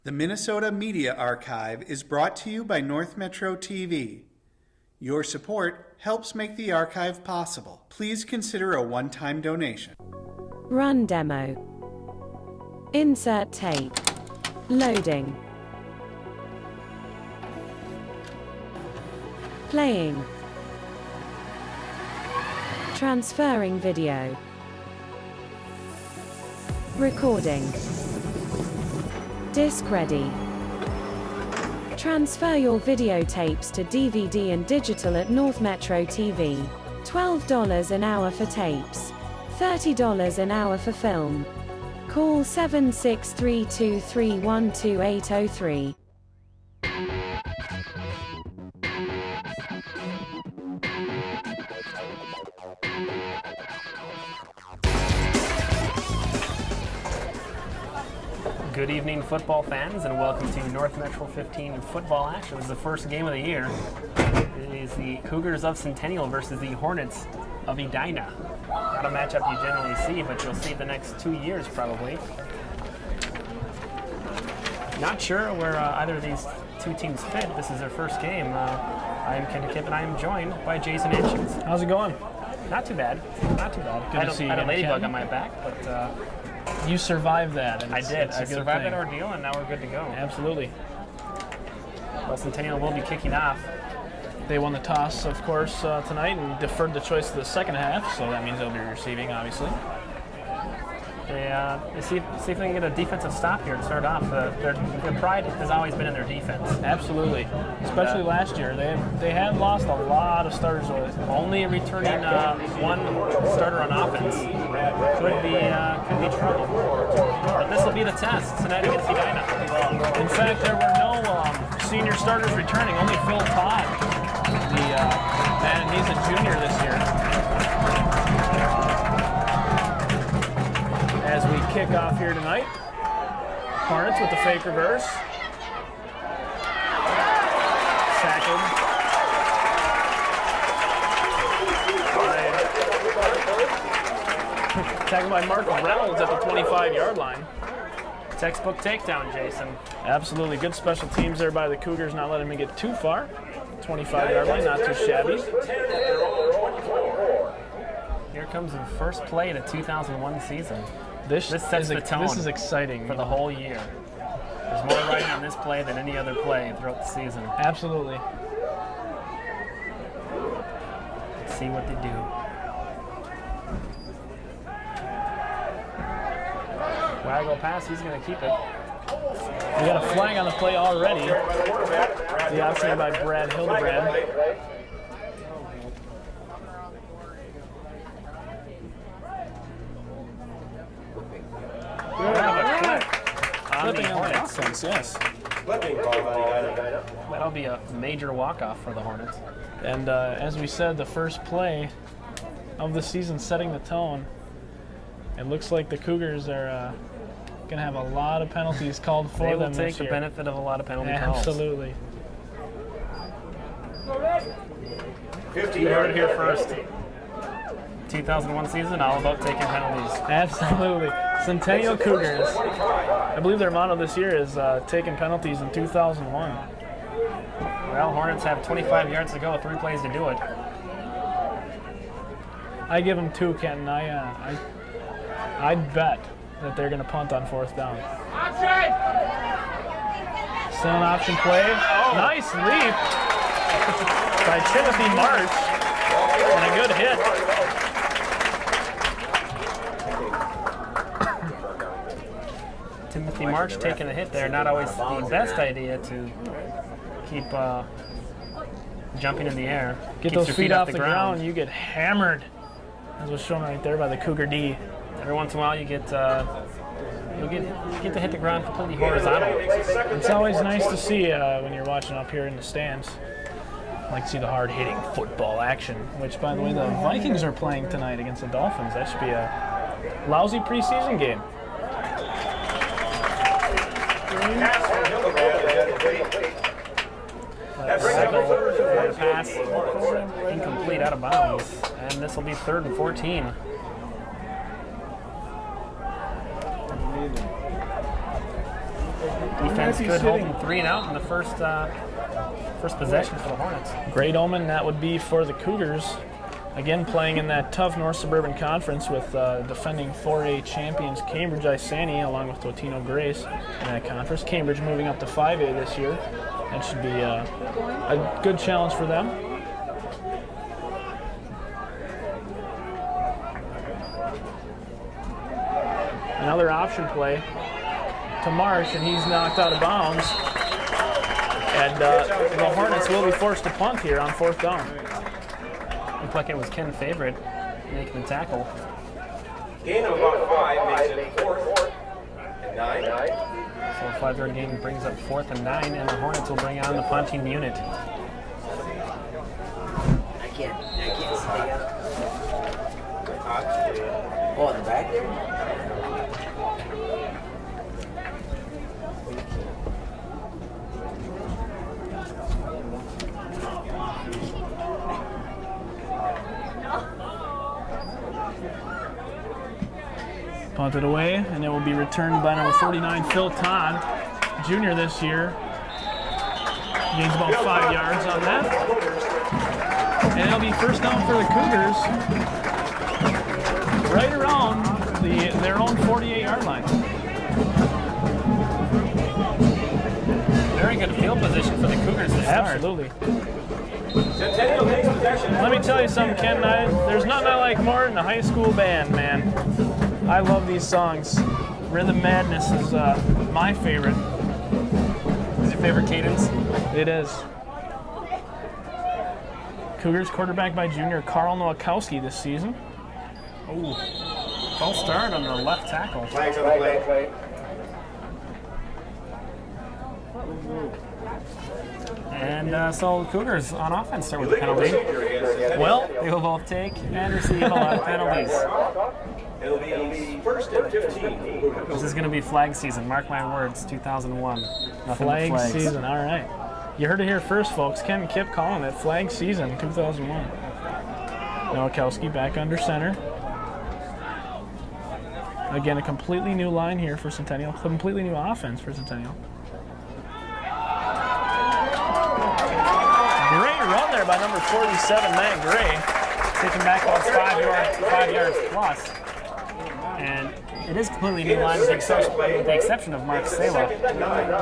The Minnesota Media Archive is brought to you by North Metro TV. Your support helps make the archive possible. Please consider a one-time donation. Run demo. Insert tape. Loading. Playing. Transferring video. Recording. Disc ready. Transfer your videotapes to DVD and digital at North Metro TV. $12 an hour for tapes. $30 an hour for film. Call 76323122803. Good evening, football fans, and welcome to North Metro 15 football action. This is the first game of the year. It is the Cougars of Centennial versus the Hornets of Edina. Not a matchup you generally see, but you'll see the next 2 years probably. Not sure where either of these two teams fit. This is their first game. I am Ken Kip, and I am joined by Jason Hitchens. How's it going? Not too bad. Not too bad. Good to see you I had a again, ladybug Ken. on my back, but You survived that. And I did. It's a I good survived thing. that ordeal, and now we're good to go. Absolutely. Well, Centennial will be kicking off. They won the toss, of course, tonight and deferred the choice to the second half, so that means they'll be receiving, obviously. They see if they can get a defensive stop here to start off. Their pride has always been in their defense. Absolutely. Especially last year. They had lost a lot of starters. Only returning one starter on offense could be trouble. But this will be the test tonight against Edina. In fact, there were no senior starters returning, only Phil Todd. And he's a junior this year. As we kick off here tonight, Hornets with the fake reverse. Tackled by Mark Reynolds at the 25-yard line. Textbook takedown, Jason. Absolutely. Good special teams there by the Cougars, not letting me get too far. 25-yard line, not too shabby. Here comes the first play of the 2001 season. This sets the tone. This is exciting. For the whole year. There's more riding on this play than any other play throughout the season. Absolutely. Let's see what they do. Waggle pass, he's going to keep it. We got a flag on the play already. The option by Brad Hildebrand. Flipping on the offense, yes. That'll be a major walk-off for the Hornets. And as we said, the first play of the season setting the tone. It looks like the Cougars are going to have a lot of penalties called for them this year. They will take the benefit of a lot of penalty calls. Absolutely. You heard it here first. 2001 season, all about taking penalties. Absolutely. Centennial Cougars. I believe their motto this year is taking penalties in 2001. Well, Hornets have 25 yards to go, 3 plays to do it. I give them 2, Kenton. I'd bet that they're going to punt on 4th down. Still an option play. Nice leap by Timothy March. And a good hit. Timothy March taking a hit there. Not always the best idea to keep jumping in the air. Get those feet off the ground. You get hammered. As was shown right there by the Cougar D. Every once in a while you get to hit the ground completely horizontal. It's always nice to see when you're watching up here in the stands. I like to see the hard-hitting football action, which, by the way, the Vikings are playing tonight against the Dolphins. That should be a lousy preseason game. Pass incomplete, out of bounds, and this will be 3rd and 14. defense be good, sitting. holding 3 and out in the first possession for the Hornets. Great omen that would be for the Cougars. Again, playing in that tough North Suburban Conference with defending 4A champions Cambridge Isani along with Totino Grace in that conference. Cambridge moving up to 5A this year. That should be a good challenge for them. Another option play to Marsh, and he's knocked out of bounds. And the Hornets will be forced to punt here on 4th down. Looked like it was Ken Favorite making the tackle. Gain of about 5 makes it 4th and 9. So a 5-yard gain brings up 4th and 9, and the Hornets will bring on the punting unit. I can't stay up. Oh, in the back there? Punted away, and it will be returned by number 49, Phil Todd, junior this year. Gains about 5 yards on that. And it'll be first down for the Cougars, right around their own 48-yard line. Very good field position for the Cougars to start. Absolutely. Centennial takes possession. Let me tell you something, Ken. There's nothing I like more than a high school band, man. I love these songs. Rhythm Madness is my favorite. Is your favorite cadence? It is. Cougars quarterback by junior Carl Nowakowski this season. Ooh. False start on the left tackle. Flags on the play. And so Cougars on offense start with a penalty. Well, They will both take and receive a lot of penalties. It'll be 1st and 15. This is going to be flag season. Mark my words, 2001. Nothing but flag flags. season, all right. You heard it here first, folks. Ken Kipp calling it flag season 2001. Nowakowski back under center. Again, a completely new line here for Centennial. Completely new offense for Centennial. Great run there by number 47, Matt Gray. Taking back almost 5 yards plus. And it is completely new line with the exception of Mark Sala.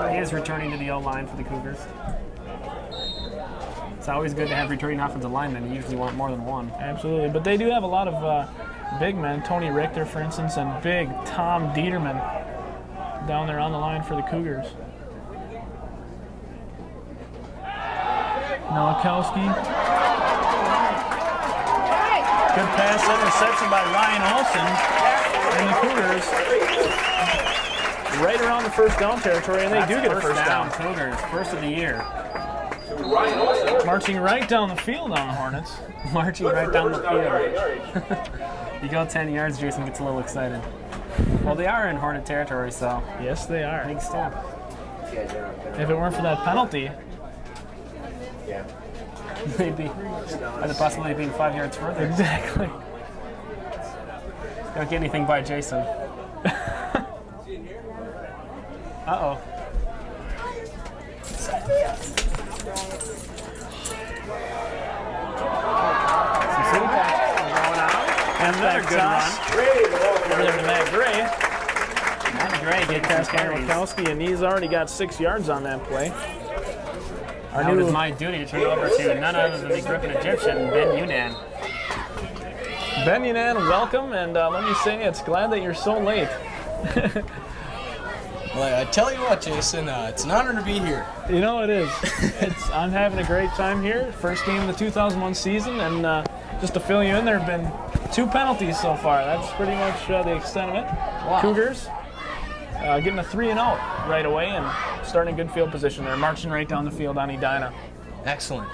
He is returning to the O-line for the Cougars. It's always good to have returning offensive linemen. You usually want more than one. Absolutely, but they do have a lot of big men. Tony Richter, for instance, and big Tom Dieterman down there on the line for the Cougars. Nowakowski. Good pass interception by Ryan Olson. And the Cougars right around the first down territory, and they do get a first down. Cougars, first of the year. Marching right down the field on the Hornets. Marching right down the field. You go 10 yards, Jason gets a little excited. Well, they are in Hornet territory, so Yes, they are. big step. If it weren't for that penalty, Maybe. Or the possibility of being 5 yards further. exactly. Don't get anything by Jason. Uh-oh. And another good run. Over there to Matt Gray. Matt Gray gets his carries. Nowakowski, and he's already got 6 yards on that play. Now it is my duty to turn it over to none other than the Griffin Egyptian, Ben Yunan. Ben Yunan, welcome, and let me say it's glad that you're so late. Well, I tell you what, Jason, it's an honor to be here. You know it is. I'm having a great time here. First game of the 2001 season, and just to fill you in, there have been 2 penalties so far. That's pretty much the extent of it. Wow. Cougars getting a 3-and-out right away and starting a good field position there, marching right down the field on Edina. Excellent.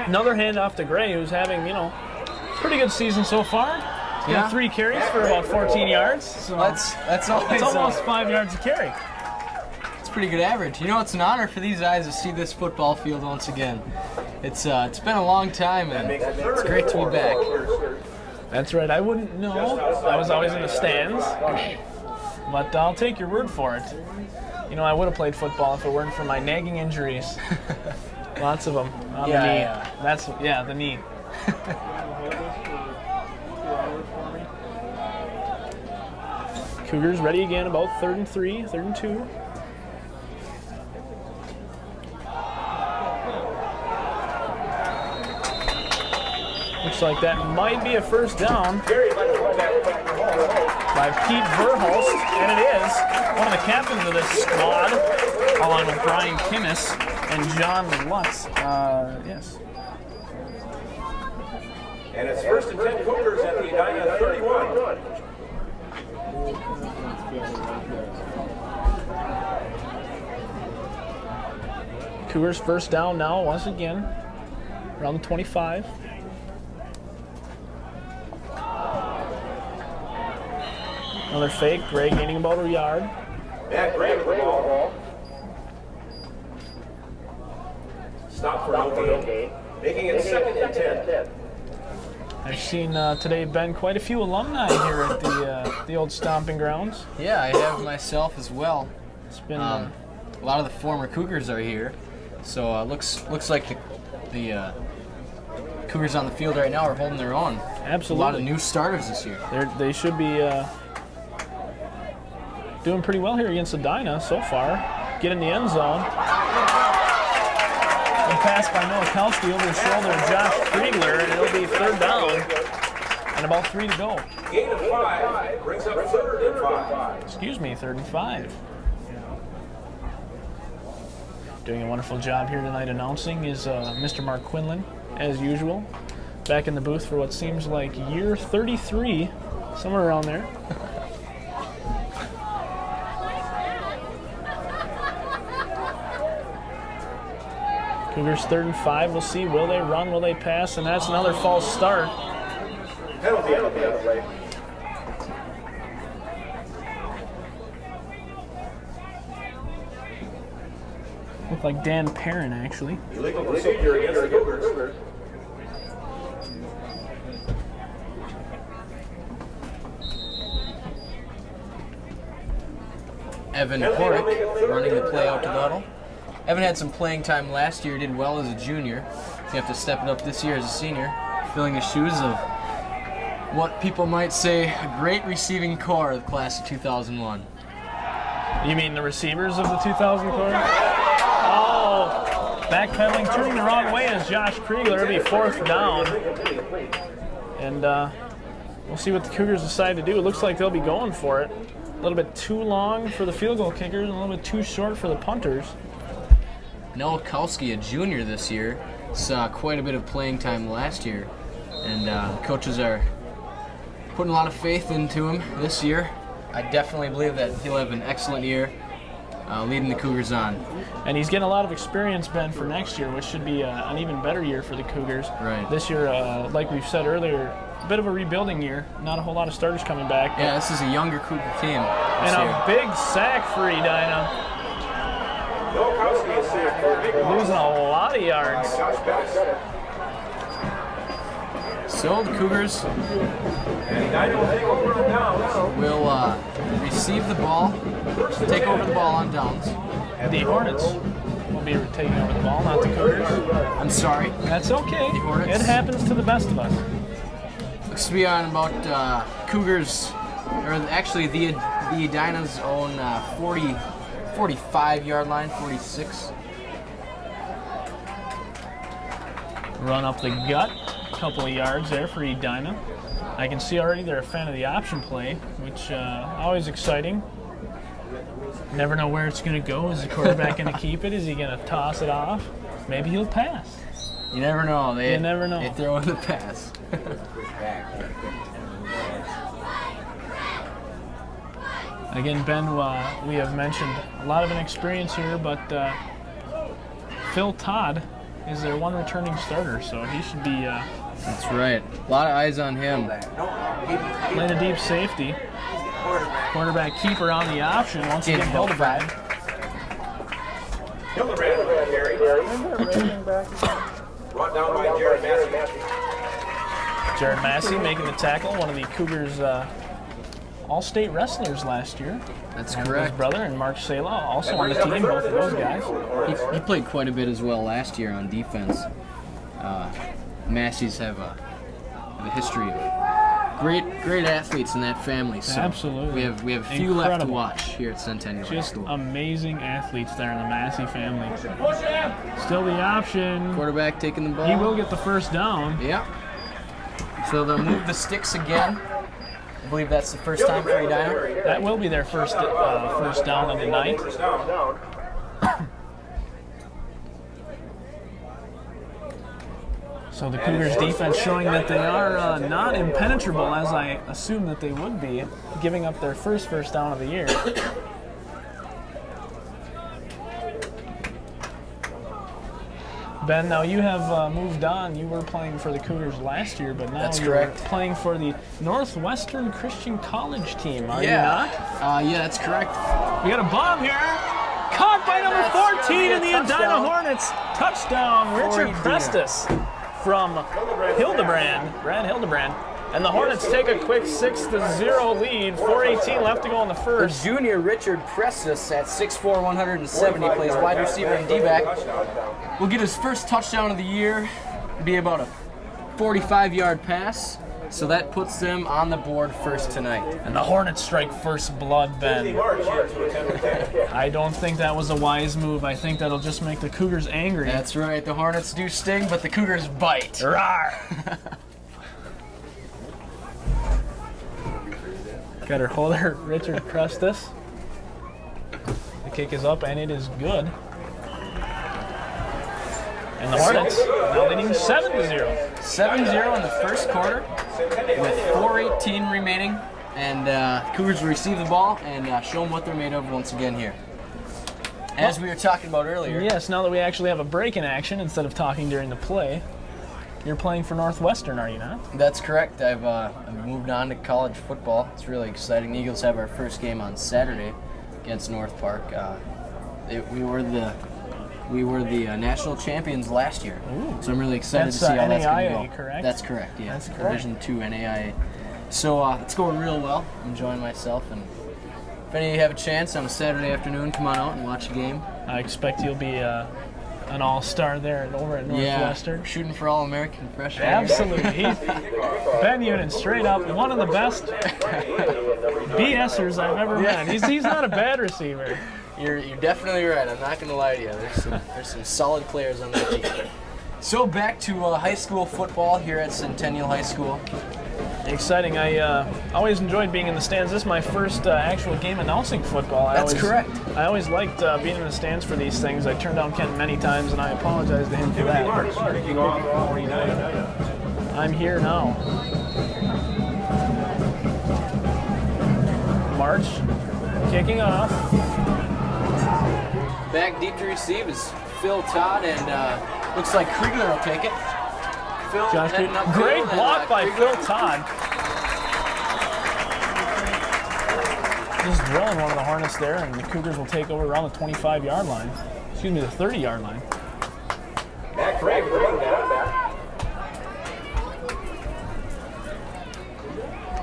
Another handoff to Gray, who's having, pretty good season so far. Yeah. 3 carries for about 14 yards. So That's always it's almost 5 yards a carry. it's pretty good average. It's an honor for these guys to see this football field once again. It's been a long time, and it's great to be back. That's right. I wouldn't know. I was always in the stands. But I'll take your word for it. You know, I would have played football if it weren't for my nagging injuries. Lots of them on the knee. Yeah. The knee. Cougars ready again, about 3rd and 3, 3rd and 2. Looks like that might be a first down by Pete Verhulst, and it is. One of the captains of this squad, along with Brian Kimmis and John Lutz. Yes. And it's 1st and 10 Cougars at the Edina 31. Cougars first down now, once again, around the 25. Another fake, Gray gaining about a yard. Matt Gray with the ball. Stop for no gain, making it 2nd and 10. I've seen today, Ben, quite a few alumni here at the old stomping grounds. Yeah, I have myself as well. It's been A lot of the former Cougars are here, so looks like the Cougars on the field right now are holding their own. absolutely A lot of new starters this year. They should be doing pretty well here against Edina so far. Get in the end zone. And pass by Nowakowski over the shoulder of Josh Kriegler, and it'll be 3rd down and about 3 to go. Gain of 5 brings up 3rd and 5. Excuse me, 3rd and 5. Doing a wonderful job here tonight announcing is Mr. Mark Quinlan, as usual. Back in the booth for what seems like year 33, somewhere around there. Cougars 3rd and 5. We'll see. Will they run? Will they pass? And that's another false start. Penalty. Looked like Dan Perrin, actually. Illegal procedure against the Cougars. Evan Horick running the play out to the huddle. Evan had some playing time last year, did well as a junior. You have to step it up this year as a senior, filling the shoes of what people might say a great receiving core of the class of 2001. You mean the receivers of the 2000 core? Oh, backpedaling, turning the wrong way as Josh Kriegler. It'll be 4th down. And we'll see what the Cougars decide to do. It looks like they'll be going for it. A little bit too long for the field goal kickers and a little bit too short for the punters. Nowakowski, a junior this year, saw quite a bit of playing time last year. And coaches are putting a lot of faith into him this year. I definitely believe that he'll have an excellent year leading the Cougars on. And he's getting a lot of experience, Ben, for next year, which should be an even better year for the Cougars. Right. This year, like we've said earlier, a bit of a rebuilding year. Not a whole lot of starters coming back. Yeah, this is a younger Cougar team this And year. a big sack for Edina. Nowakowski is safe for a big loss. Losing a lot of yards. Josh Bettis. So the Cougars And Edina will take over on downs. will receive the ball, take over the ball on downs. The Hornets will be taking over the ball, not the Cougars. I'm sorry. That's okay. The Hornets. It happens to the best of us. Looks to be on about Cougars, or actually the Edina's own 45-yard line, 46. Run up the gut. A couple of yards there for Edina. I can see already they're a fan of the option play, which always exciting. Never know where it's going to go. Is the quarterback going to keep it? Is he going to toss it off? Maybe he'll pass. You never know. You never know. They throw in the pass. Again, Ben, we have mentioned a lot of inexperience here, but Phil Todd is their one returning starter, so he should be That's right. A lot of eyes on him. playing a deep safety. Quarterback keeper on the option once again. Hildebrand. Hildebrand with the carry. Brought down by Jared Massey. Jared Massey making the tackle, one of the Cougars' all-state wrestlers last year. That's His correct. brother and Mark Sala also on the team, both of those guys. He played quite a bit as well last year on defense. Massey's have a history of great athletes in that family. So Absolutely. we have a few left to Incredible. watch here at Centennial High Just School. amazing athletes there in the Massey family. Still the option. Quarterback taking the ball. He will get the first down. Yeah. So they'll move the sticks again. I believe that's the first time for Edina. That will be their first down of the night. So the Cougars defense showing that they are not impenetrable, as I assumed that they would be, giving up their first down of the year. Ben, now you have moved on. You were playing for the Cougars last year, but now That's you're correct. playing for the Northwestern Christian College team, are you Yeah. not? Yeah, that's correct. We got a bomb here. Caught by number 14 in the Edina touchdown. Hornets. Touchdown, Richard Edina. Prestis from Hildebrand, Brad Hildebrand. And the Hornets take a quick 6-0 lead. 4:18 left to go in the The first. junior Richard Prestis at 6'4", 170, plays wide receiver and D-back. Will get his first touchdown of the year. Be about a 45-yard pass. So that puts them on the board first tonight. And the Hornets strike first blood, Ben. I don't think that was a wise move. I think that'll just make the Cougars angry. That's right. The Hornets do sting, but the Cougars bite. Rawr. Got her holder, Richard Prestis. The kick is up and it is good. And the Hornets now leading 7-0. 7-0 in the first quarter with 4:18 remaining. And Cougars will receive the ball and show them what they're made of once again here. As we were talking about earlier. Yes, now that we actually have a break in action instead of talking during the play, you're playing for Northwestern, are you not? That's correct. I've moved on to college football. It's really exciting. The Eagles have our first game on Saturday against North Park. We were the national champions last year, so I'm really excited That's, to see how that's going to NAIA, go. correct? That's correct. Yeah, That's correct. Division II NAIA. So it's going real well. I'm enjoying myself, and if any of you have a chance on a Saturday afternoon, come on out and watch a game. I expect you'll be an all-star there over at Northwestern. Yeah, shooting for All-American freshman. Absolutely. Ben Union, straight up, one of the best BSers I've ever met. He's not a bad receiver. You're definitely right. I'm not going to lie to you. There's some solid players on that team. So back to high school football here at Centennial High School. Exciting. I always enjoyed being in the stands. This is my first actual game announcing football. That's correct. I always liked being in the stands for these things. I turned down Kent many times, and I apologize to him for that. I'm here now. March, kicking off. Back deep to receive is Phil Todd, and looks like Kriegler will take it. Phil Josh, heading upfield, great and, block by Kriegler. Phil Todd. Just drilling one of the Hornets there, and the Cougars will take over around the 25-yard line. Excuse me, the 30-yard line. Matt Craig running down.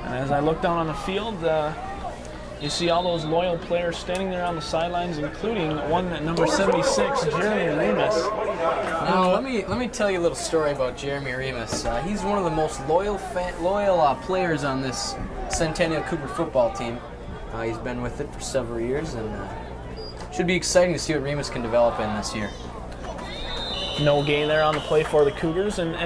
And as I look down on the field, you see all those loyal players standing there on the sidelines, including one at number 76, Jeremy Remus. Now, let me tell you a little story about Jeremy Remus. He's one of the most loyal players on this Centennial Cougar football team. He's been with it for several years, and should be exciting to see what Remus can develop in this year. No gain there on the play for the Cougars, and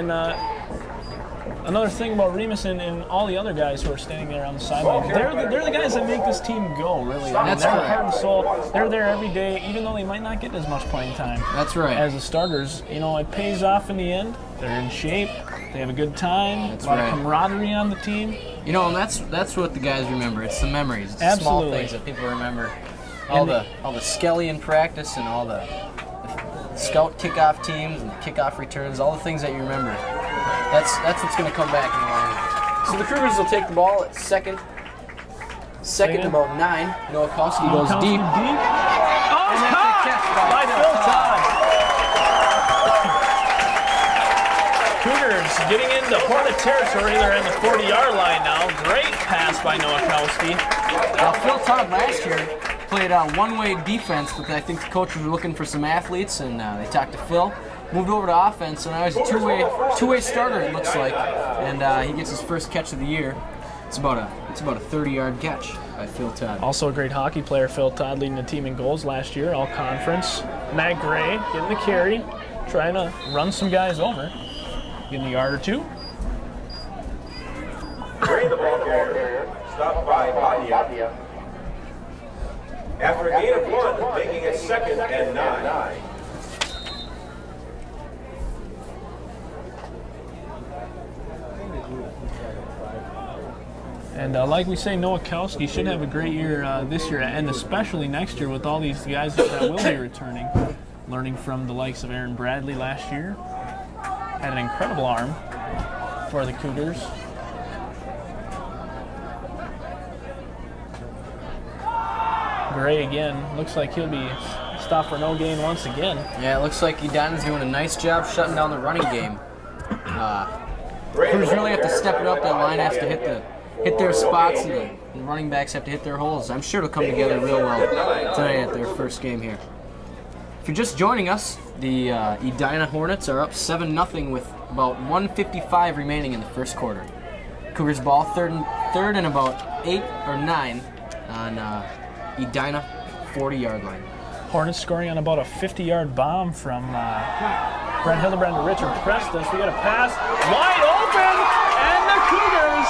another thing about Remus and all the other guys who are standing there on the sideline, they're the guys that make this team go, really. I mean, That's they're right. heart and soul. They're there every day, even though they might not get as much playing time That's right. as the starters. You know, it pays off in the end. They're in shape. They have a good time. That's a lot right. of camaraderie on the team. You know, and that's what the guys remember. It's the memories. It's the small Absolutely. things that people remember. All the Skelly in practice and all the scout kickoff teams and the kickoff returns, all the things that you remember. That's what's going to come back in the long run. So the Cougars will take the ball at second about 9. Nowakowski goes deep. Oh, And it's that's a caught catch by by Phil Phil Todd. Cougars getting into Hornet territory. They're in the 40-yard line now. Great pass by Nowakowski. Phil Todd last year played one-way defense, but I think the coach was looking for some athletes, and they talked to Phil. Moved over to offense, so now he's a two-way starter, it looks like, and he gets his first catch of the year. It's about a 30-yard catch by Phil Todd. Also a great hockey player, Phil Todd, leading the team in goals last year, all conference. Matt Gray getting the carry, trying to run some guys over, getting a yard or two. Gray, the ball carrier, stopped by Badia. After a gain of 1, making it 2nd and 9. And like we say, Nowakowski should have a great year this year, and especially next year with all these guys that will be returning. Learning from the likes of Aaron Bradley last year. Had an incredible arm for the Cougars. Gray again. Looks like he'll be stopped for no gain once again. Yeah, it looks like Edina's doing a nice job shutting down the running game. Cougars really have to step it up. That line has to hit their spots, and the running backs have to hit their holes. I'm sure it'll come together real well tonight at their first game here. If you're just joining us, the Edina Hornets are up 7-0 with about 1:55 remaining in the first quarter. Cougars ball third and about 8 or 9 on Edina 40-yard line. Hornets scoring on about a 50-yard bomb from Brent Hildebrand to Richard Preston. We got a pass wide open, and the Cougars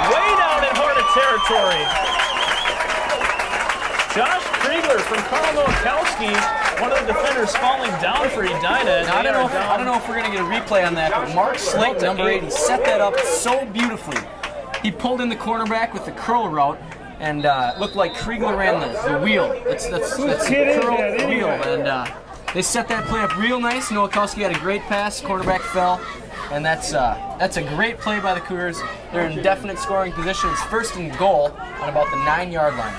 way down in Hornet territory. Josh Kriegler from Carl Nowakowski, one of the defenders falling down for Edina. Now, I don't know if we're going to get a replay on that, but Mark Slate, number 8, he set that up so beautifully. He pulled in the cornerback with the curl route, and looked like Kriegler ran the wheel. That's the curl wheel, and they set that play up real nice. Nowakowski had a great pass, cornerback fell, and that's a great play by the Cougars. They're in definite scoring position. It's 1st and goal on about the 9-yard line.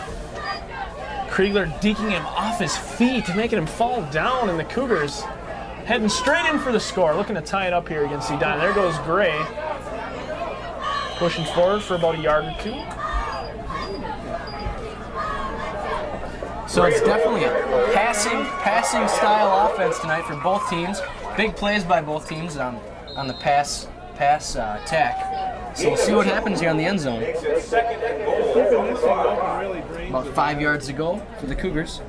Kriegler deking him off his feet, making him fall down, and the Cougars heading straight in for the score, looking to tie it up here against Edina. There goes Gray, pushing forward for about a yard or two. So it's definitely a passing style offense tonight for both teams. Big plays by both teams on the pass attack. So we'll see what happens here on the end zone. About 5 yards to go for the Cougars.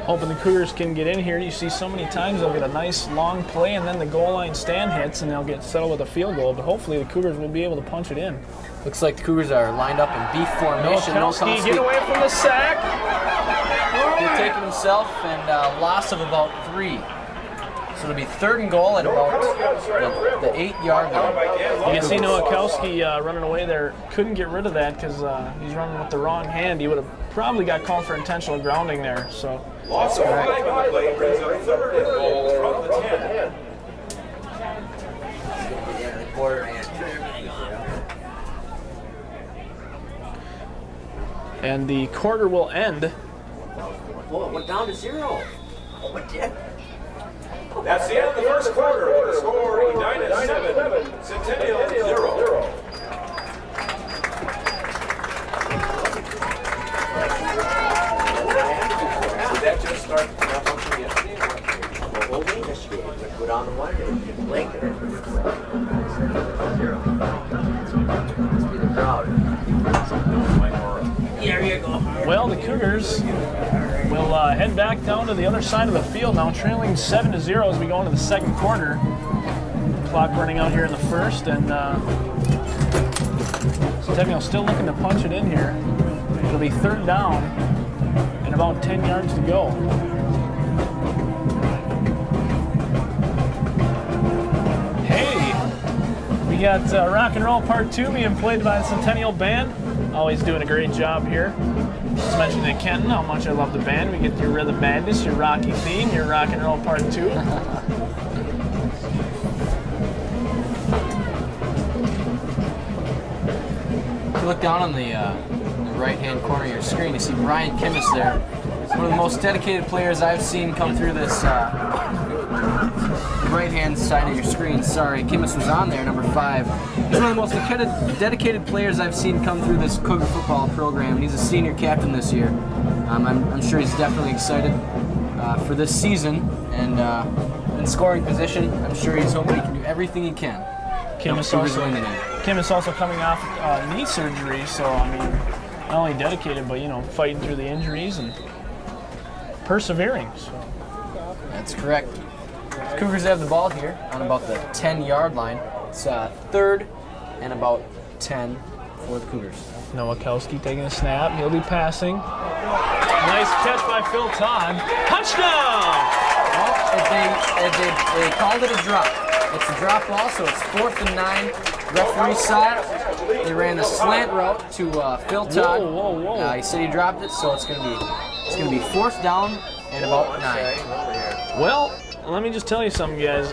Hoping the Cougars can get in here. You see so many times they'll get a nice long play and then the goal line stand hits and they'll get settled with a field goal, but hopefully the Cougars will be able to punch it in. Looks like the Cougars are lined up in beef formation. Nowakowski get away from the sack. He's taking himself, and loss of about 3. So it'll be 3rd and goal at about the 8-yard line. You can see Nowakowski running away there. Couldn't get rid of that because he's running with the wrong hand. He would have probably got called for intentional grounding there. So Loss of 5 on the play brings up 3rd and goal from the 10. And the quarter will end. Oh, it went down to 0. Oh, it did. That's the end of the first quarter. With the score, Edina 7, Centennial 0. Did that just start malfunctioning yesterday? The whole game yesterday. Go down the one and Blaine there. 0. Must be the crowd. There you go. Well, the Cougars will head back down to the other side of the field now, trailing 7-0 as we go into the second quarter. Clock running out here in the first, and Centennial still looking to punch it in here. It'll be 3rd down and about 10 yards to go. Hey, we got Rock and Roll Part 2 being played by the Centennial Band. Always doing a great job here. Just mentioned to Kenton how much I love the band. We get your Rhythm Madness, your Rocky theme, your Rock and Roll Part 2. If you look down on the right-hand corner of your screen, you see Brian Kimmis there. one of the most dedicated players I've seen come through this right-hand side of your screen. Sorry, Kimmis was on there, number 5. He's one of the most dedicated players I've seen come through this Cougar football program. He's a senior captain this year. I'm sure he's definitely excited for this season, and in scoring position, I'm sure he's hoping he can do everything he can. Kim is also coming off knee surgery, so I mean, not only dedicated, but fighting through the injuries and persevering. So. That's correct. Cougars have the ball here on about the 10-yard line. It's 3rd and about 10 for the Cougars. Nowakowski taking a snap. He'll be passing. Nice catch by Phil Todd. Touchdown! Well, they called it a drop. It's a drop ball, so it's 4th and 9. Referee saw it. They ran a slant route to Phil Todd. Whoa. He said he dropped it, so it's gonna be 4th down and about 9. Well, let me just tell you something, guys.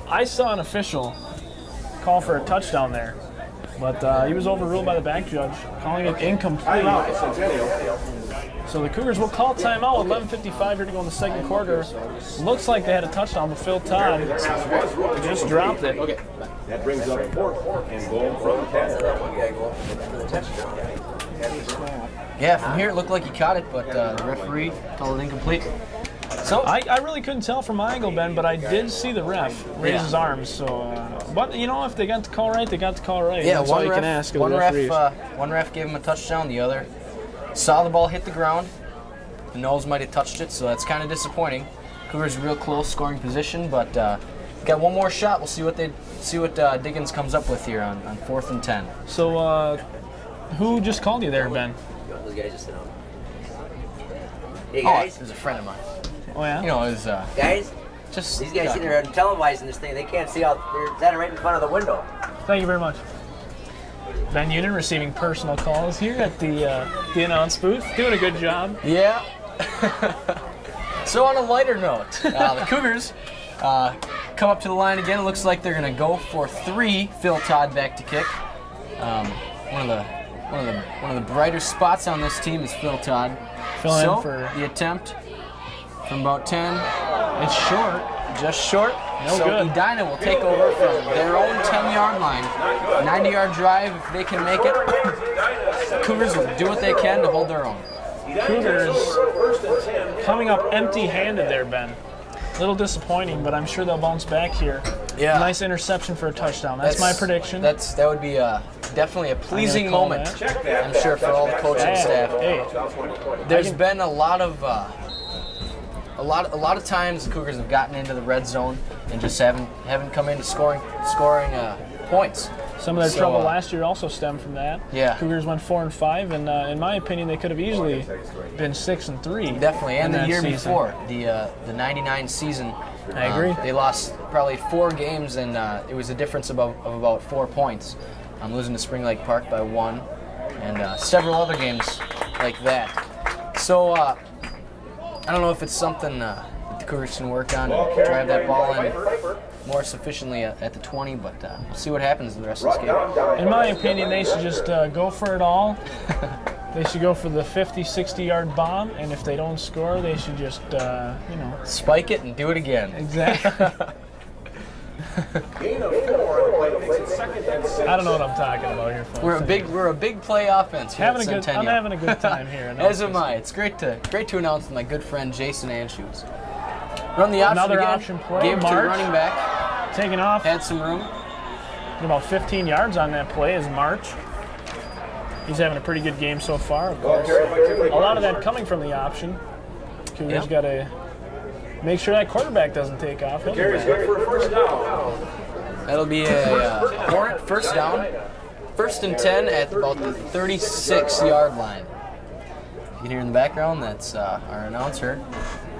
I saw an official call for a touchdown there, but he was overruled by the back judge, calling it incomplete. So the Cougars will call timeout with 11:55 here to go in the second quarter. Looks like they had a touchdown, but Phil Todd just dropped it. Okay. That brings up 4th and goal from 10. Yeah, from here it looked like he caught it, but the referee called it incomplete. So I really couldn't tell from my angle, Ben, but I did see the ref raise his arms. So, but if they got the call right, they got the call right. Yeah, that's all you can ask of the referees. One ref gave him a touchdown. The other saw the ball hit the ground. The nose might have touched it, so that's kind of disappointing. Cougars real close scoring position, but got one more shot. We'll see what Diggins comes up with here on 4th and 10. So, who just called you there, Ben? Those guys just sit down. Hey guys. Oh, it was a friend of mine. Oh yeah. It was Guys, just these guys sitting there televising this thing. They can't see out. They're standing right in front of the window. Thank you very much. Ben Unin receiving personal calls here at the announce booth. Doing a good job. Yeah. So on a lighter note, the Cougars come up to the line again. It looks like they're going to go for 3. Phil Todd back to kick. One of the brighter spots on this team is Phil Todd. Fill in for the attempt from about 10. It's short. Just short. No so good. Edina will take over from their own 10-yard line. 90-yard drive if they can make it. Cougars will do what they can to hold their own. Cougars coming up empty-handed there, Ben. A little disappointing, but I'm sure they'll bounce back here. Yeah. Nice interception for a touchdown. That's my prediction. That would be definitely a pleasing moment, I'm sure, for all the coaching staff. Hey. There's been a lot of times the Cougars have gotten into the red zone and just haven't come into scoring points. Some of their trouble last year also stemmed from that. Yeah. Cougars went 4-5, and in my opinion, they could have easily been 6-3. Definitely, and the year season. before, the '99 season. I agree. They lost probably 4 games, and it was a difference of about 4 points. Losing to Spring Lake Park by 1, and several other games like that. So I don't know if it's something that the Cougars can work on and drive that ball in more sufficiently at the 20, but we'll see what happens the rest of this game. In my opinion, they should just go for it all. They should go for the 50, 60-yard bomb, and if they don't score, they should just, spike it and do it again. Exactly. Gain of 4 on the play. It's 2nd and 6. I don't know what I'm talking about here, folks. We're a big play offense here at Centennial. I'm having a good time here. As am I. It's great to announce with my good friend Jason Anshoes. Run the option Another again. option play. Gave it to the March. running back. Taking off. Had some room. About 15 yards on that play is March. He's having a pretty good game so far, of course. A lot of that coming from the option. Cougars got to make sure that quarterback doesn't take off. Carries good for a 1st down. That'll be a Hornet 1st down. 1st and 10 at about the 36-yard line. You can hear in the background, that's our announcer,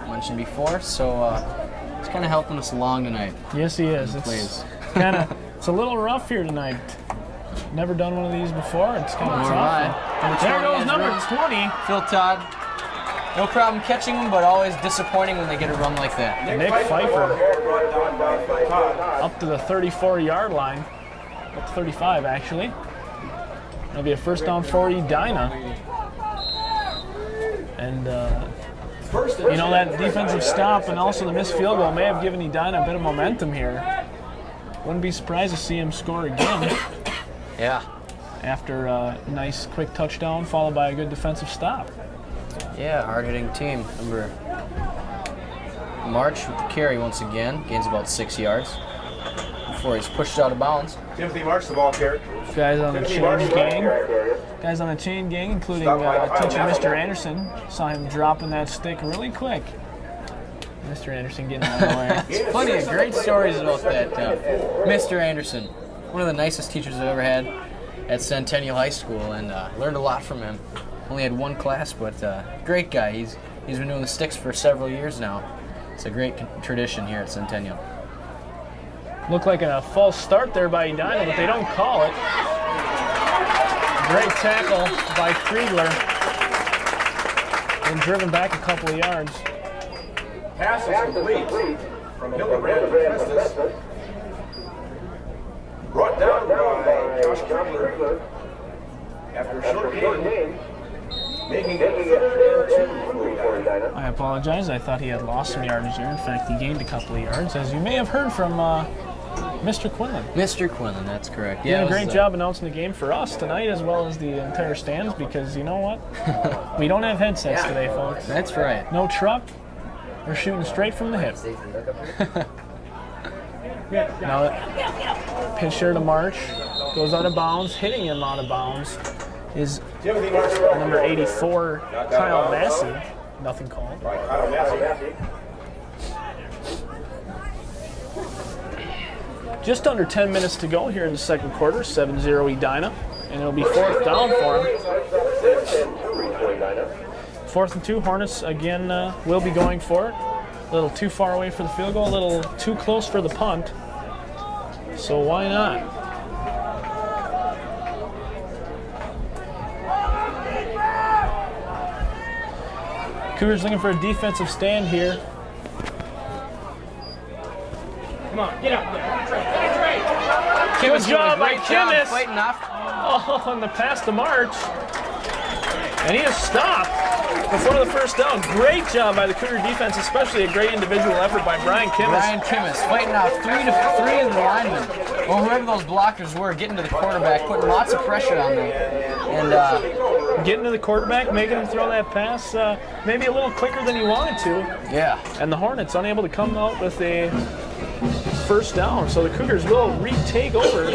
mentioned before. So he's kind of helping us along tonight. Yes, he is. It's a little rough here tonight. Never done one of these before. It's kind of tough. There goes number 20. Phil Todd. No problem catching them, but always disappointing when they get a run like that. Nick Pfeiffer up to the 34-yard line. Up to 35, actually. It'll be a 1st down for Edina. And You know, that defensive stop and also the missed field goal may have given Edina a bit of momentum here. Wouldn't be surprised to see him score again. Yeah. After a nice quick touchdown followed by a good defensive stop. Yeah, hard-hitting team. Number March with the carry once again. Gains about 6 yards before he's pushed out of bounds. Timothy March, the ball carrier. Guys on the chain gang, including teacher Mr. Anderson, saw him dropping that stick really quick. Mr. Anderson getting out of the way. There's plenty of great stories about that. Mr. Anderson, one of the nicest teachers I've ever had at Centennial High School, and learned a lot from him. Only had one class, but great guy. He's been doing the sticks for several years now. It's a great tradition here at Centennial. Looked like a false start there by Edina, but they don't call it. Great tackle by Kriegler. And driven back a couple of yards. Pass is complete from Hildebrand to Festus. Brought down by Josh Kriegler after a short gain. Making it 3rd and 2 for Edina. I apologize. I thought he had lost some yardage there. In fact, he gained a couple of yards, as you may have heard from Mr. Quinlan. Mr. Quinlan, that's correct. He did a great job announcing the game for us tonight, as well as the entire stands, because you know what? We don't have headsets today, folks. That's right. No truck. We're shooting straight from the hip. Now, pitch here to March. Goes out of bounds. Hitting him out of bounds is number 84, Kyle Massey. Nothing called. Just under 10 minutes to go here in the second quarter, 7-0 Edina, and it'll be 4th down for him. 4th and 2, Hornets again will be going for it. A little too far away for the field goal, a little too close for the punt. So why not? Cougars looking for a defensive stand here. Come on, get up there. Good job by Kimmis. Fighting off. Oh, on the pass to March. And he is stopped before the first down. Great job by the Cougar defense, especially a great individual effort by Brian Kimmis. Brian Kimmis fighting off three of the linemen, or whoever those blockers were, getting to the quarterback, putting lots of pressure on them. And getting to the quarterback, making him throw that pass maybe a little quicker than he wanted to. Yeah. And the Hornets unable to come out with a first down. So the Cougars will retake over,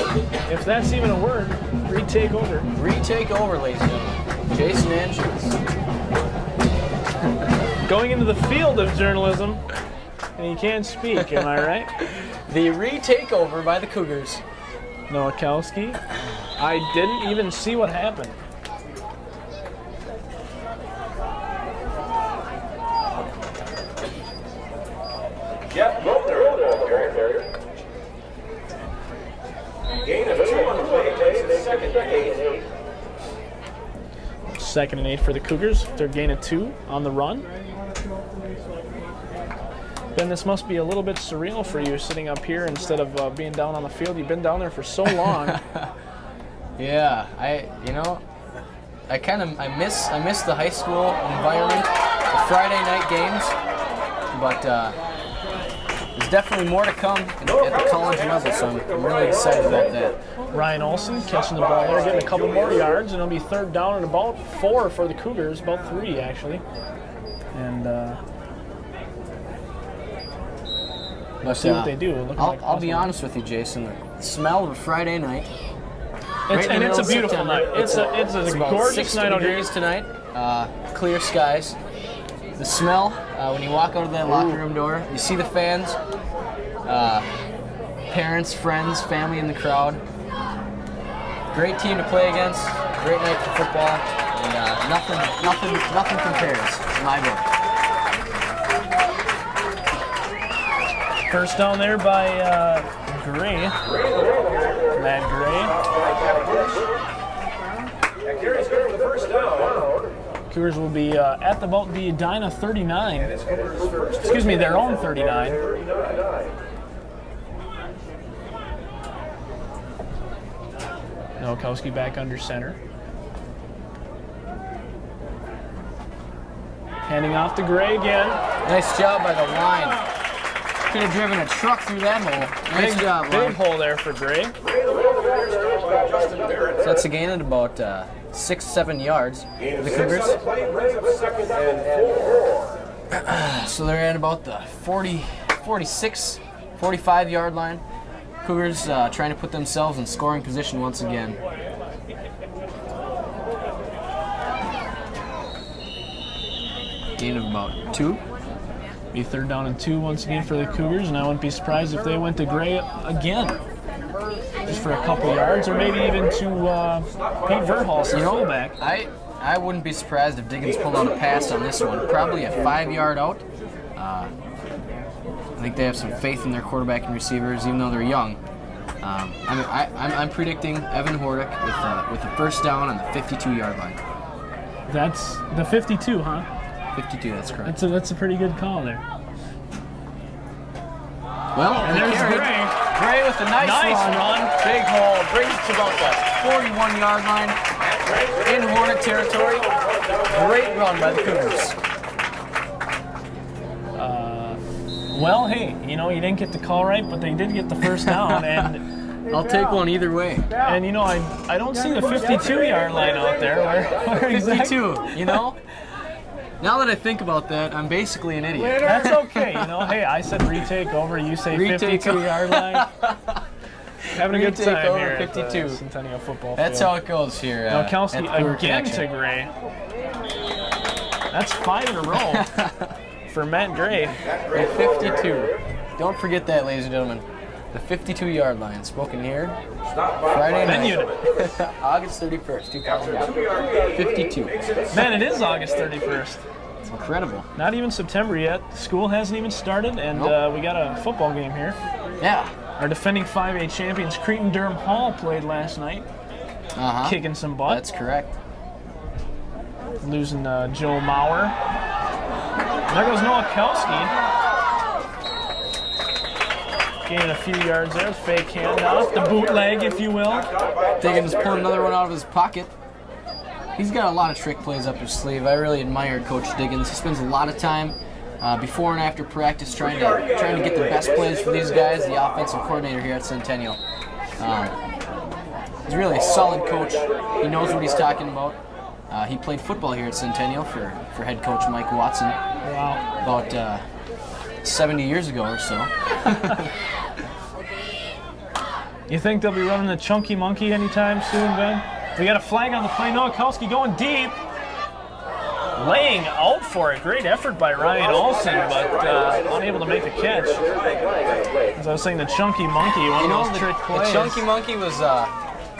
if that's even a word. Retake over. Retake over, ladies and gentlemen. Jason Andrews. Going into the field of journalism, and he can't speak, am I right? The retake over by the Cougars. Nowakowski. I didn't even see what happened. Yep, go there. Gain of 2 on the play, takes it 2nd and 8. 2nd and 8 for the Cougars. Their gain of 2 on the run. Ben, this must be a little bit surreal for you sitting up here instead of being down on the field. You've been down there for so long. Yeah, I miss the high school environment, the Friday night games, but there's definitely more to come at the college level, so I'm really excited about that. Ryan Olsen catching the ball there, getting a couple more yards, and it'll be 3rd down and about 4 for the Cougars, about 3 actually. And we'll see what they do. I'll be honest with you, Jason. The smell of a Friday night. It's a beautiful night. It's a gorgeous night out here. Degrees tonight. Clear skies. The smell when you walk out of that locker room door, you see the fans, parents, friends, family in the crowd. Great team to play against. Great night for football, and nothing compares in my book. First down there by Gray. Matt Gray. Gary's good for the first down. Cougars will be at about the Edina 39. Excuse me, their own 39. Nowakowski back under center. Handing off to Gray again. Nice job by the line. Could have driven a truck through that hole. Nice job, Big line. hole there for Gray. So that's a gain at about 6-7 yards. The Cougars. So they're at about the 46, 45 yard line. Cougars trying to put themselves in scoring position once again. Gain of about 2. Be 3rd down and 2 once again for the Cougars, and I wouldn't be surprised if they went to Gray again. Just for a couple yards, or maybe even to Pete Verhulst, the fullback. I wouldn't be surprised if Diggins pulled out a pass on this one. Probably a 5-yard out. I think they have some faith in their quarterback and receivers, even though they're young. I'm predicting Evan Hordick with a 1st down on the 52-yard line. That's the 52, huh? 52, that's correct. That's a pretty good call there. Well, And there's Gray. Gray with a nice run. Big hole. Brings it to about the 41-yard line. In Hornet territory. Great run by the Cougars. Well, hey, you didn't get the call right, but they did get the 1st down, and I'll take one either way. and I don't see the 52-yard line out there. Where 52, Now that I think about that, I'm basically an idiot. That's okay, Hey, I said retake over. You say Retake 52-yard line. Having a good Retake time over, here 52. at Centennial Football That's Field. how it goes here. Now Kelsey at Cougar again Connection. to Gray. That's 5 in a row for Matt Gray. The 52. Don't forget that, ladies and gentlemen. The 52-yard line, spoken here Friday Ben night, unit. August 31st, 2052. Man, it is August 31st. It's incredible. Not even September yet. School hasn't even started, and Nope. we got a football game here. Yeah. Our defending 5A champions, Cretin-Durham Hall, played last night, kicking some butt. That's correct. Losing Joe Maurer. There goes Noah Kelski. Gaining a few yards there. Fake handoff. The bootleg, if you will. Diggins pulling another one out of his pocket. He's got a lot of trick plays up his sleeve. I really admire Coach Diggins. He spends a lot of time before and after practice trying to get the best plays for these guys, the offensive coordinator here at Centennial. He's really a solid coach. He knows what he's talking about. He played football here at Centennial for head coach Mike Watson about 70 years ago or so. You think they'll be running the chunky monkey anytime soon, Ben? We got a flag on the play. Noah Kelski going deep. Laying out for it. Great effort by Ryan Olsen, but unable to make the catch. As I was saying, the chunky monkey, one of those trick plays. The chunky monkey was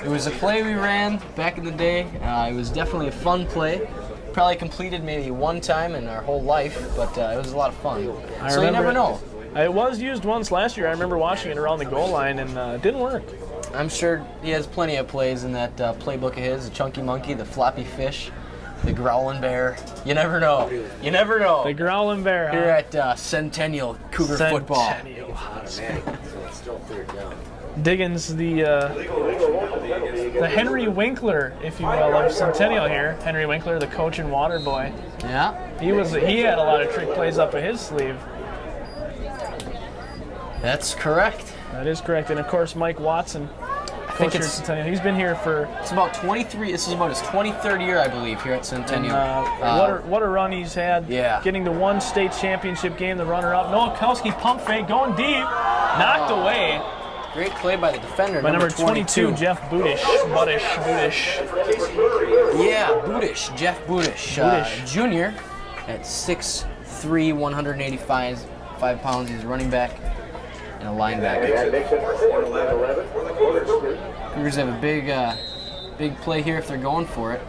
it was a play we ran back in the day. It was definitely a fun play. Probably completed maybe one time in our whole life, but it was a lot of fun. So you never know. It was used once last year. I remember watching it around the goal line, and it didn't work. I'm sure he has plenty of plays in that playbook of his. The chunky monkey, the floppy fish, the growling bear. You never know. You never know. The growling bear, Here at Centennial Cougar football. Diggins, the Henry Winkler, if you will, of Centennial here. Henry Winkler, the coach and water boy. Yeah. He had a lot of trick plays up his sleeve. That's correct. That is correct. And of course, Mike Watson, I think coach here at Centennial. He's been here for. It's about 23. This is about his 23rd year, I believe, here at Centennial. What a run he's had. Yeah. Getting to one state championship game, the runner-up. Noah Kelski pump fake, going deep, knocked away. Great play by the defender, By number 22, Jeff Budish. Yeah, Budish, Jeff Budish. Junior at 6'3", 185 pounds. He's a running back and a linebacker. Cougars have a big play here if they're going for it.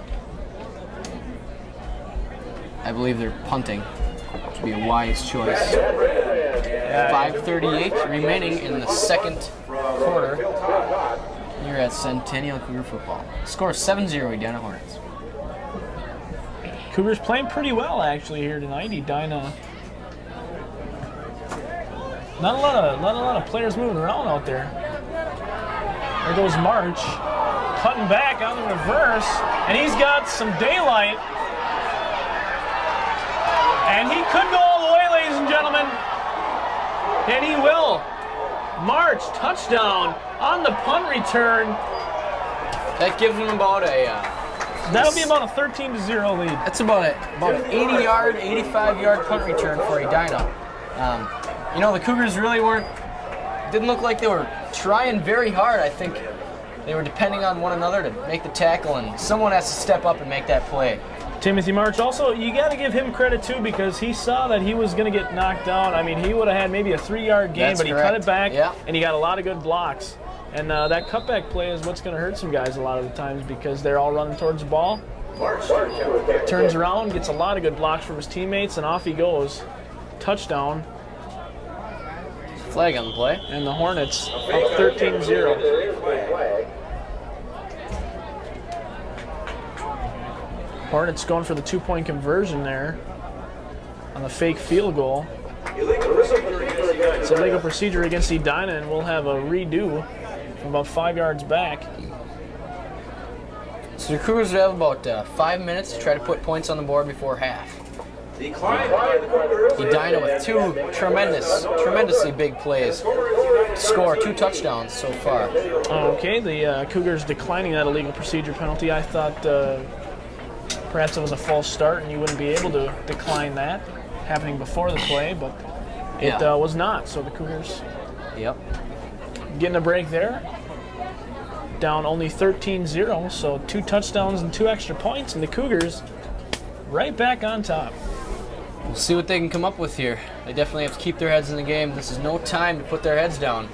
I believe they're punting, which would be a wise choice. 5:38 remaining in the second quarter here at Centennial Cougar football. Score 7-0 Edina Hornets. Cougars playing pretty well actually here tonight. Edina. Not a lot of players moving around out there. There goes March, cutting back on the reverse, and he's got some daylight. And he could go all the way, ladies and gentlemen. And he will. March, touchdown on the punt return. That gives them about That'll be about a 13-0 lead. That's about an 80-yard, 85-yard punt return for Edina. The Cougars really didn't look like they were trying very hard. I think they were depending on one another to make the tackle, and someone has to step up and make that play. Timothy March, also, you got to give him credit, too, because he saw that he was going to get knocked out. I mean, he would have had maybe a 3-yard gain, but he cut it back, and he got a lot of good blocks. And that cutback play is what's going to hurt some guys a lot of the times because they're all running towards the ball. Turns around, gets a lot of good blocks from his teammates, and off he goes. Touchdown. Flag on the play. And the Hornets up 13-0. Hornets going for the 2-point conversion there on the fake field goal. It's a legal procedure against Edina, and we'll have a redo from about 5 yards back. So the Cougars would have about 5 minutes to try to put points on the board before half. Edina with two tremendously big plays. Score 2 touchdowns so far. Okay, the Cougars declining that illegal procedure penalty. I thought perhaps it was a false start and you wouldn't be able to decline that happening before the play, but it was not. So the Cougars getting a break there. Down only 13-0, so 2 touchdowns and 2 extra points, and the Cougars right back on top. We'll see what they can come up with here. They definitely have to keep their heads in the game. This is no time to put their heads down.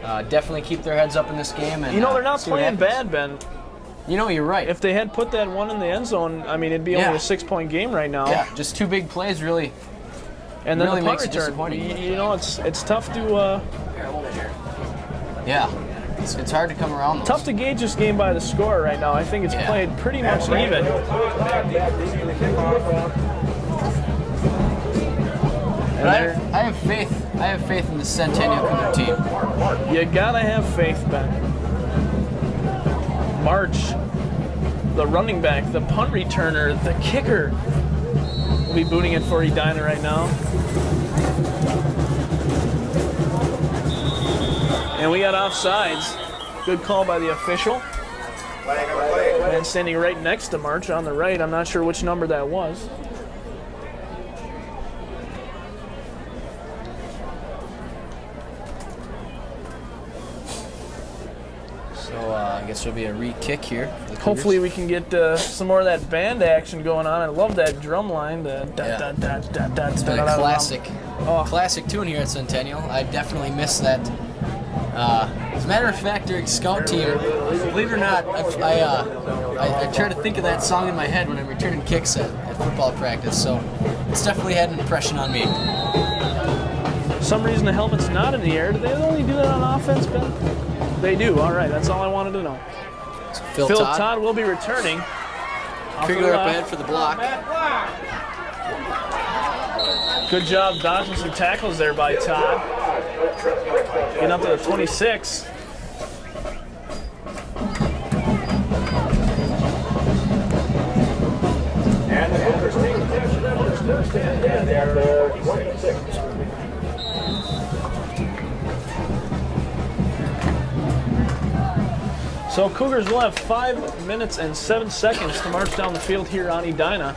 Definitely keep their heads up in this game. And, they're not playing bad, Ben. You're right. If they had put that one in the end zone, I mean, it'd be only a 6-point game right now. Yeah, just 2 big plays really. And then really the punt makes it return. disappointing. It's tough to. It's hard to come around. Tough to gauge this game by the score right now. I think it's played pretty much even. But I have faith. I have faith in the Centennial Cougar team. You gotta have faith, Ben. March, the running back, the punt returner, the kicker, will be booting it for Edina right now. And we got offsides. Good call by the official. Man standing right next to March on the right. I'm not sure which number that was. So I guess there'll be a re-kick here. Hopefully we can get some more of that band action going on. I love that drum line. It's been a classic tune here at Centennial. I definitely miss that. As a matter of fact, during scout team, believe it or not, I try to think of that song in my head when I'm returning kicks at football practice, so it's definitely had an impression on me. For some reason the helmet's not in the air. Do they only do that on offense, Ben? They do. All right, that's all I wanted to know. So Phil Todd will be returning. Krigler up ahead for the block. Good job dodging some tackles there by Todd. Getting up to the 26. And the Cougars take possession of their 26. So Cougars will have 5 minutes and 7 seconds to march down the field here on Edina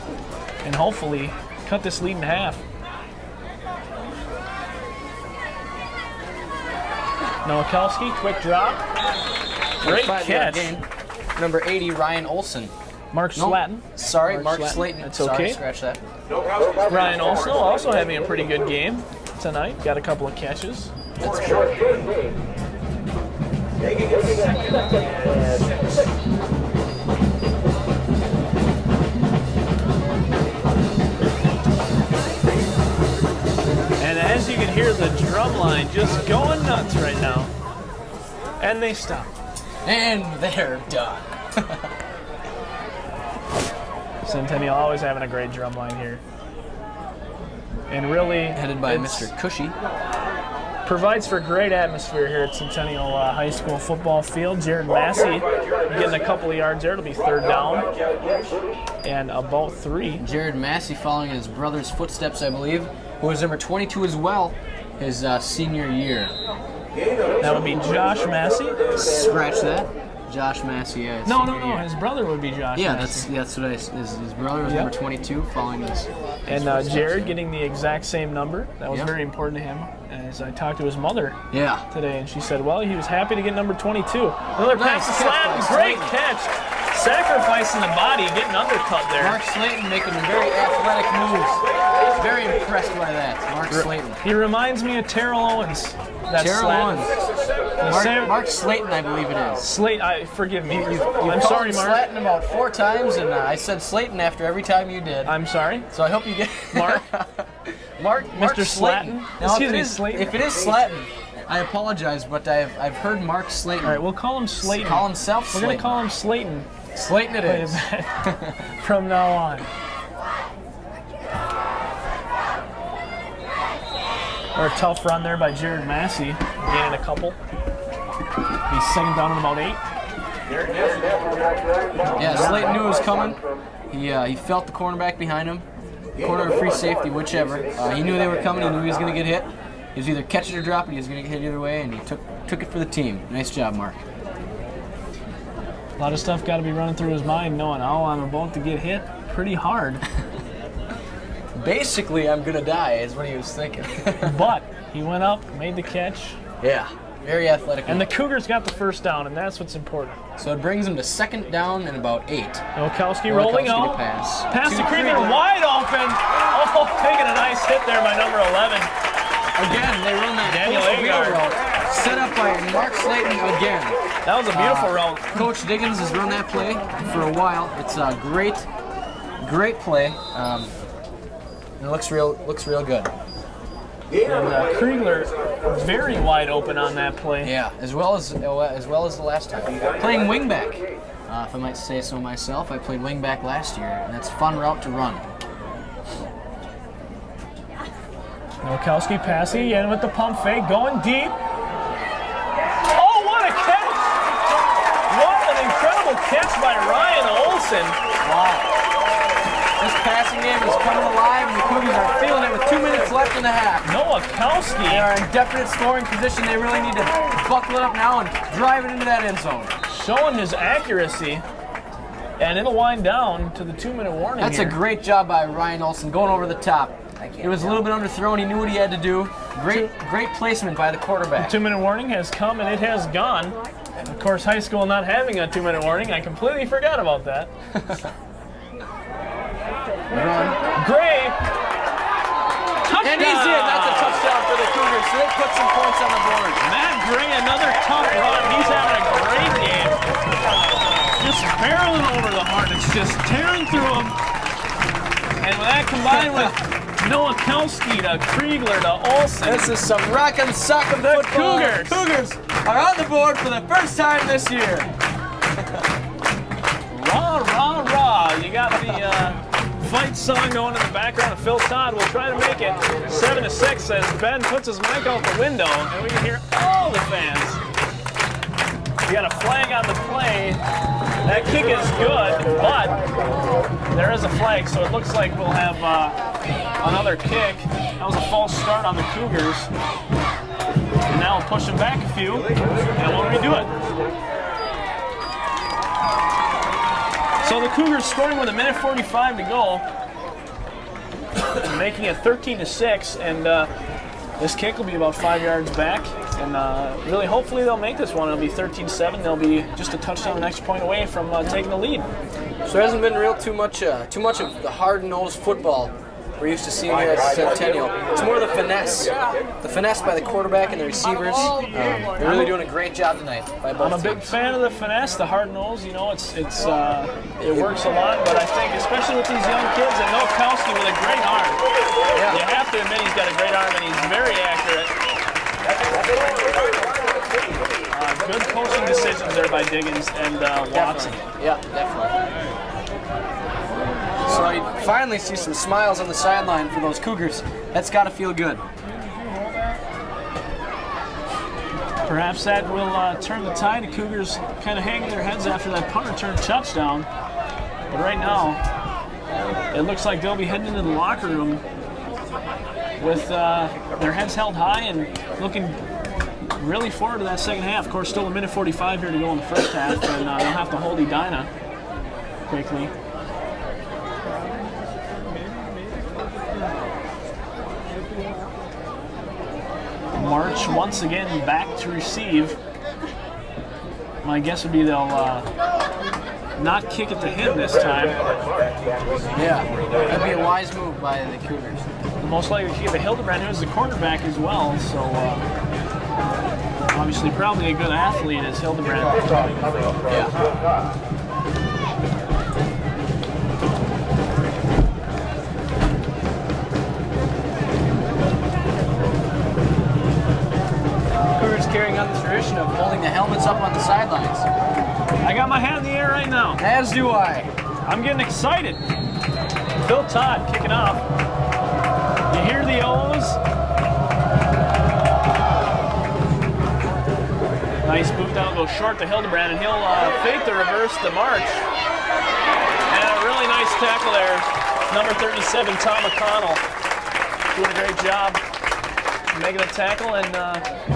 and hopefully cut this lead in half. Nowakowski, quick drop. Great catch. Game. Number 80, Ryan Olson. Mark Slatton. Sorry, Mark Slayton. That's okay. Scratch that. Ryan Olson also having a pretty good game tonight. Got a couple of catches. That's short gain. Taking it second and 6. And as you can hear the drum line just going nuts right now. And they stop. And they're done. Centennial always having a great drum line here. And really... Headed by Mr. Cushy. provides for a great atmosphere here at Centennial High School football field. Jared Massey getting a couple of yards there. It'll be 3rd down and about 3. Jared Massey following in his brother's footsteps, I believe, who was number 22 as well, his senior year. That would be Josh Massey. Scratch that. Josh Massey, yeah. No. His brother would be Josh Massey. That's what his brother was number 22 following this. And Jared getting the exact same number. That was very important to him. As I talked to his mother today, and she said, well, he was happy to get number 22. Another pass to Slayton. Great catch. Sacrificing the body, getting undercut there. Mark Slayton making very athletic moves. Very impressed by that. Mark Slayton. He reminds me of Terrell Owens. Terrell Owens. Mark Slayton, I believe it is. Forgive me. I'm sorry, Mark. Slayton about 4 times, and I said Slayton after every time you did. I'm sorry. So I hope you get Mark. Mark Mr. Slayton. Now, Excuse me, Slayton. If it is Slayton, I apologize, but I've heard Mark Slayton. All right, we'll call him Slayton. Call himself Slayton. We're going to call him Slayton. Slayton it is. From now on. Or a tough run there by Jared Massey, gaining a couple. He's 2nd down and about 8. Yeah, Slayton knew it was coming. He felt the cornerback behind him. Corner or free safety, whichever. He knew they were coming. He knew he was going to get hit. He was either catch it or drop it. He was going to get hit either way, and he took it for the team. Nice job, Mark. A lot of stuff got to be running through his mind, knowing, I'm about to get hit pretty hard. Basically, I'm going to die, is what he was thinking. But he went up, made the catch. Yeah, very athletic. And the Cougars got the 1st down, and that's what's important. So it brings them to 2nd down and about 8. Nowakowski rolling out. Pass to Krieger, wide open. Oh, taking a nice hit there by number 11. Again, they run that Daniel wheel route set up by Mark Slayton again. That was a beautiful route. Coach Diggins has run that play for a while. It's a great play. It looks real good. And Kriegler very wide open on that play. Yeah, as well as the last time. Playing wingback, if I might say so myself. I played wingback last year, and that's a fun route to run. Nowakowski passing again with the pump fake, going deep. Oh, what a catch! What an incredible catch by Ryan Olson. Wow. This passing game is coming alive, and the Cougars are feeling it with 2 minutes left in the half. Nowakowski. They are in definite scoring position. They really need to buckle it up now and drive it into that end zone. Showing his accuracy, and it'll wind down to the 2-minute warning. That's a great job by Ryan Olson going over the top. It was a little bit underthrown. He knew what he had to do. Great placement by the quarterback. The 2-minute warning has come, and it has gone. Of course, high school not having a 2-minute warning, I completely forgot about that. Run. Gray. Touchdown. And he's in. That's a touchdown for the Cougars. So they put some points on the board. Matt Gray, another tough run. He's having a great game. Just barreling over the Hornets, just tearing through them. And with that combined with Nowakowski to Kriegler to Olsen. This is some rockin' sockin' football. Cougars are on the board for the first time this year. Rah, rah, rah. You got the fight song going in the background of Phil Todd. We'll try to make it 7-6 as Ben puts his mic out the window, and we can hear all the fans. We got a flag on the play. That kick is good, but there is a flag, so it looks like we'll have another kick. That was a false start on the Cougars. And now we'll push them back a few, and we'll redo it. So the Cougars scoring with 1:45 to go, making it 13-6, and this kick will be about 5 yards back, and really hopefully they'll make this one. It'll be 13-7. They'll be just a touchdown, an extra point away from taking the lead. So there hasn't been too much of the hard-nosed football we're used to seeing here at Centennial. It's more the finesse by the quarterback and the receivers. They're really doing a great job tonight by both I'm a big fan of the finesse, the hard nose. You know, it works a lot. But I think, especially with these young kids, and Nowakowski with a great arm. Yeah. You have to admit he's got a great arm, and he's very accurate. Good coaching decisions there by Diggins and Watson. Yeah, definitely. So you finally see some smiles on the sideline for those Cougars. That's got to feel good. Perhaps that will turn the tide. The Cougars kind of hang their heads after that punt return touchdown. But right now, it looks like they'll be heading into the locker room with their heads held high and looking really forward to that second half. Of course, still a minute 45 here to go in the first half, and they'll have to hold Edina quickly. March once again back to receive. My guess would be they'll not kick it to him this time. Yeah, that'd be a wise move by the Cougars. Most likely to kick it to Hildebrand, who's the cornerback as well. So obviously probably a good athlete as Hildebrand. Yeah. Carrying on the tradition of holding the helmets up on the sidelines. I got my hand in the air right now. As do I. I'm getting excited. Phil Todd kicking off. You hear the O's. Nice boot down, goes short to Hildebrand, and he'll fake the reverse to March. And a really nice tackle there. Number 37, Tom McConnell, doing a great job making a tackle and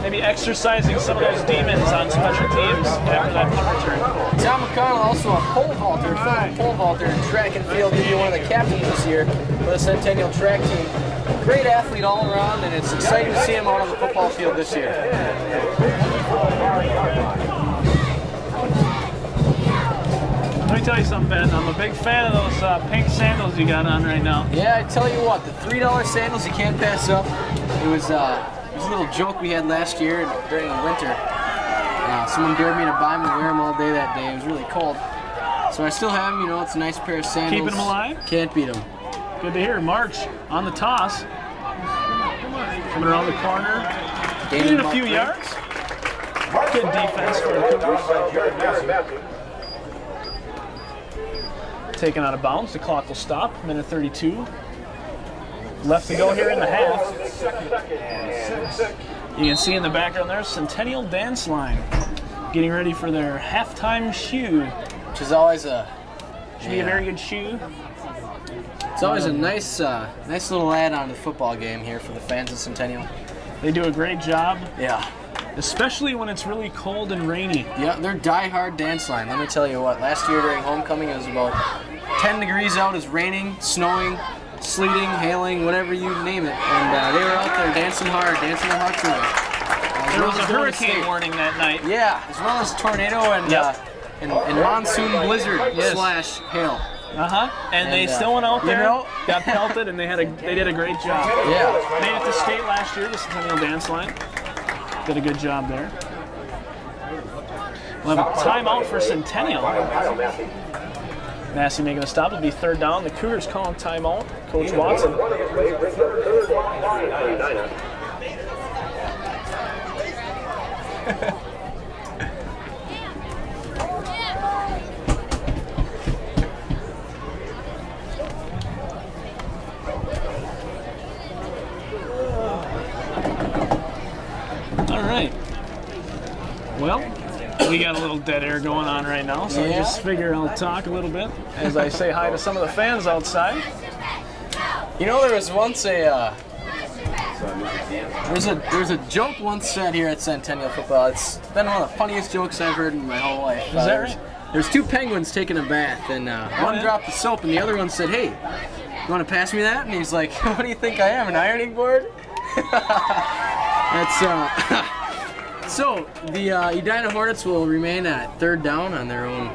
maybe exercising some of those demons on special teams after that punt return. Tom McConnell, also a pole vaulter, former pole vaulter in track and field, to be one of the captains this year for the Centennial track team. Great athlete all around, and it's exciting to see him out on the football field this year. Let me tell you something, Ben. I'm a big fan of those pink sandals you got on right now. Yeah, I tell you what, the $3 sandals you can't pass up. It was a little joke we had last year during the winter. Someone dared me to buy them and wear them all day that day. It was really cold. So I still have them, you know, it's a nice pair of sandals. Keeping them alive? Can't beat them. Good to hear. March on the toss. Coming around the corner. Gaining a few yards. Good defense for the Cougars. Taken out of bounds. The clock will stop. Minute 32. Left to go here in the half. You can see in the background there, Centennial Dance Line getting ready for their halftime shoe. Which is always a very good shoe. It's always a nice little add-on to the football game here for the fans of Centennial. They do a great job. Yeah. Especially when it's really cold and rainy. Yeah, they're die-hard dance line. Let me tell you what, last year during homecoming it was about 10 degrees out, it was raining, snowing, sleeting, hailing, whatever you name it. And they were out there dancing hard, dancing their hearts away. There was a hurricane warning that night. Yeah, as well as tornado and monsoon blizzard slash hail. And they still went out there, got pelted, and they did a great job. Yeah. Made it to state last year, the Centennial Dance Line. Did a good job there. We'll have a timeout for Centennial. Massey making a stop. It'll be third down. The Cougars call timeout. Coach Watson. All right. Well, we got a little dead air going on right now, so I just figure I'll talk a little bit as I say hi to some of the fans outside. You know, there was once there's a joke once said here at Centennial Football. It's been one of the funniest jokes I've heard in my whole life. Is that right? There's two penguins taking a bath, and one dropped the soap, and the other one said, "Hey, you want to pass me that?" And he's like, "What do you think I am, an ironing board?" That's So the Edina Hornets will remain at third down on their own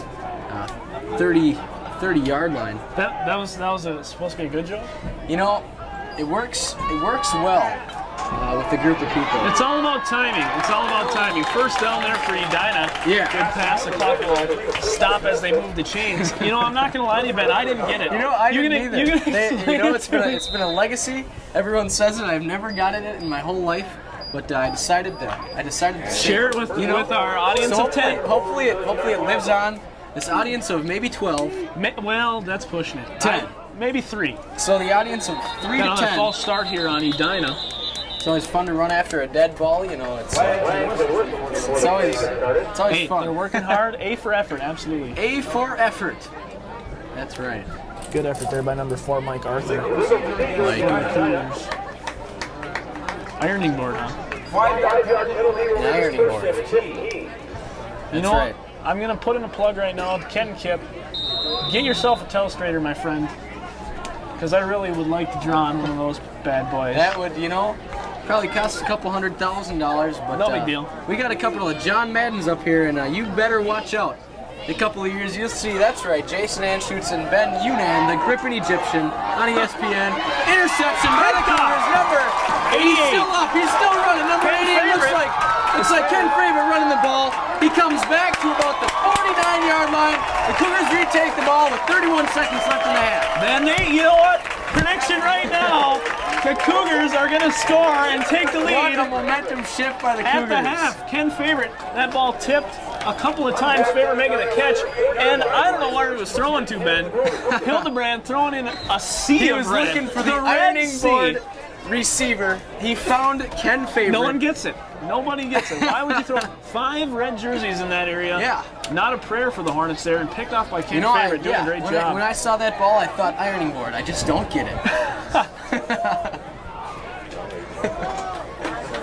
30-yard line. That was supposed to be a good joke. You know, it works well with the group of people. It's all about timing. It's all about timing. First down there for Edina. Yeah. Good pass. The clock will stop as they move the chains. You know, I'm not gonna lie to you, Ben. I didn't get it. You know, I didn't either. It's been a legacy. Everyone says it. I've never gotten it in my whole life. But I decided to share it with our audience so of 10. Hopefully it lives on. This audience of maybe 12. Well, that's pushing it. 10. Maybe 3. So the audience of 3 to 10. On a false start here on Edina. It's always fun to run after a dead ball. You know, it's always Hey, fun. they're working hard. A for effort, absolutely. A for effort. That's right. Good effort there by number 4, Mike Arthur. Like, Ironing board, huh? an ironing board. You know right. what? I'm going to put in a plug right now. Ken and Kip, get yourself a telestrator, my friend. Because I really would like to draw on one of those bad boys. That would, you know, probably cost a couple $100,000, but No big deal. We got a couple of John Maddens up here, and you better watch out. In a couple of years, you'll see. That's right, Jason Anschutz and Ben Younan, the gripping Egyptian on ESPN. Interception by the Cougars, number 88. He's still up. He's still running. Number 88 looks like Ken Favorite running the ball. He comes back to about the 49-yard line. The Cougars retake the ball with 31 seconds left in the half. Then you know what? Prediction right now, the Cougars are going to score and take the lead. What a momentum shift by the At Cougars. the half, Ken Favorite, that ball tipped a couple of times, Favorite making the catch, and I don't know where he was throwing to, Ben. Hildebrand throwing in a sea He of was red. looking for the Red ironing Sea. board receiver. He found Ken Favorite. No one gets it. Nobody gets it. Why would you throw 5 red jerseys in that area? Yeah. Not a prayer for the Hornets there, and picked off by Ken You know, Favorite, doing a great job. When I saw that ball, I thought ironing board. I just don't get it.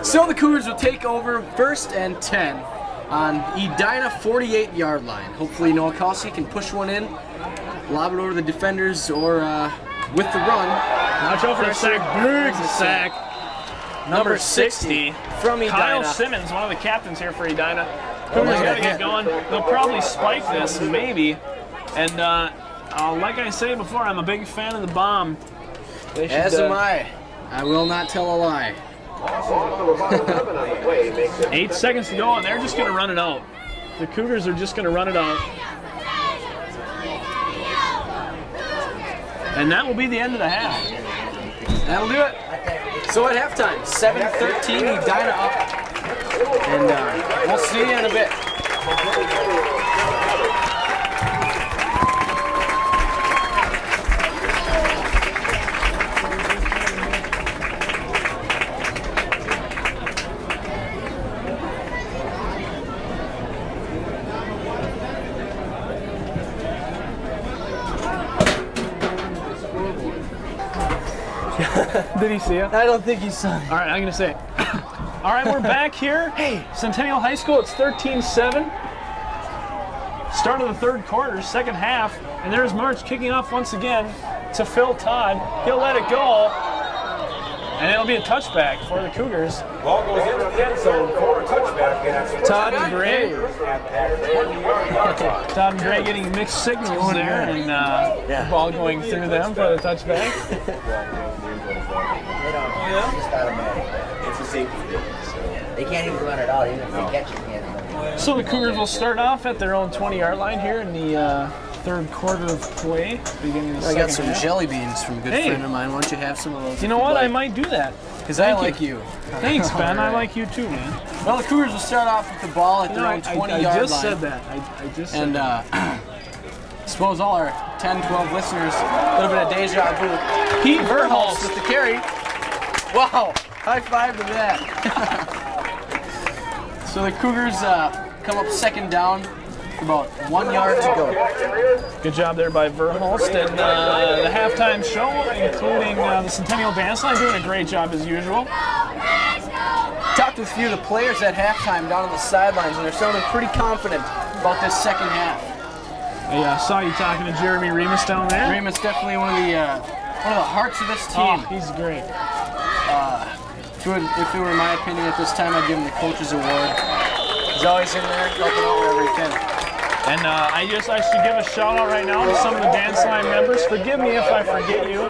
So the Cougars will take over 1st and 10 on Edina 48-yard line. Hopefully Nowakowski can push one in, lob it over the defenders, or with the run. Watch out for the sack. Big sack. Number 60 from Edina. Kyle Simmons, one of the captains here for Edina. Cougars got to get going. They'll probably spike this, maybe. And like I say before, I'm a big fan of the bomb. They should, As am I. I will not tell a lie. 8 seconds to go, and they're just going to run it out. The Cougars are just going to run it out. And that will be the end of the half. That'll do it. So at halftime, 7-13, Edina up. And we'll see you in a bit. Did he see it? I don't think he saw it. All right, I'm going to say it. All right, we're back here. Hey, Centennial High School, it's 13-7. Start of the third quarter, second half, and there's March kicking off once again to Phil Todd. He'll let it go, and it'll be a touchback for the Cougars. Ball goes into the end zone for a touchback. Todd and Gray. Todd and Gray getting mixed signals there, and the ball going through them for the touchback. It's automatic. It's a safety thing. So they can't even run it out, even if they catch it. So the Cougars will start off at their own 20-yard line here in the third quarter of play, beginning of the I second got some half. jelly beans from a good friend of mine. Why don't you have some of those? You know what? I might do that. Because I like you. Thanks, Ben. I like you too, man. Well, the Cougars will start off with the ball at their own 20-yard line. I just said that. I just said that. I suppose all our 10, 12 listeners, a little bit of deja vu. Pete Verholst with the carry. Wow, high five to that. So the Cougars come up second down, about 1 yard to go. Good job there by Verholst and the halftime show, including the Centennial Dance Line, doing a great job as usual. Talked with a few of the players at halftime down on the sidelines, and they're sounding pretty confident about this second half. I saw you talking to Jeremy Remus down there. Remus definitely one of the hearts of this team. Oh, he's great. If it were my opinion at this time, I'd give him the Coach's Award. He's always in there helping out wherever he can. And I should give a shout out right now to some of the Dance Line members. Forgive me if I forget you.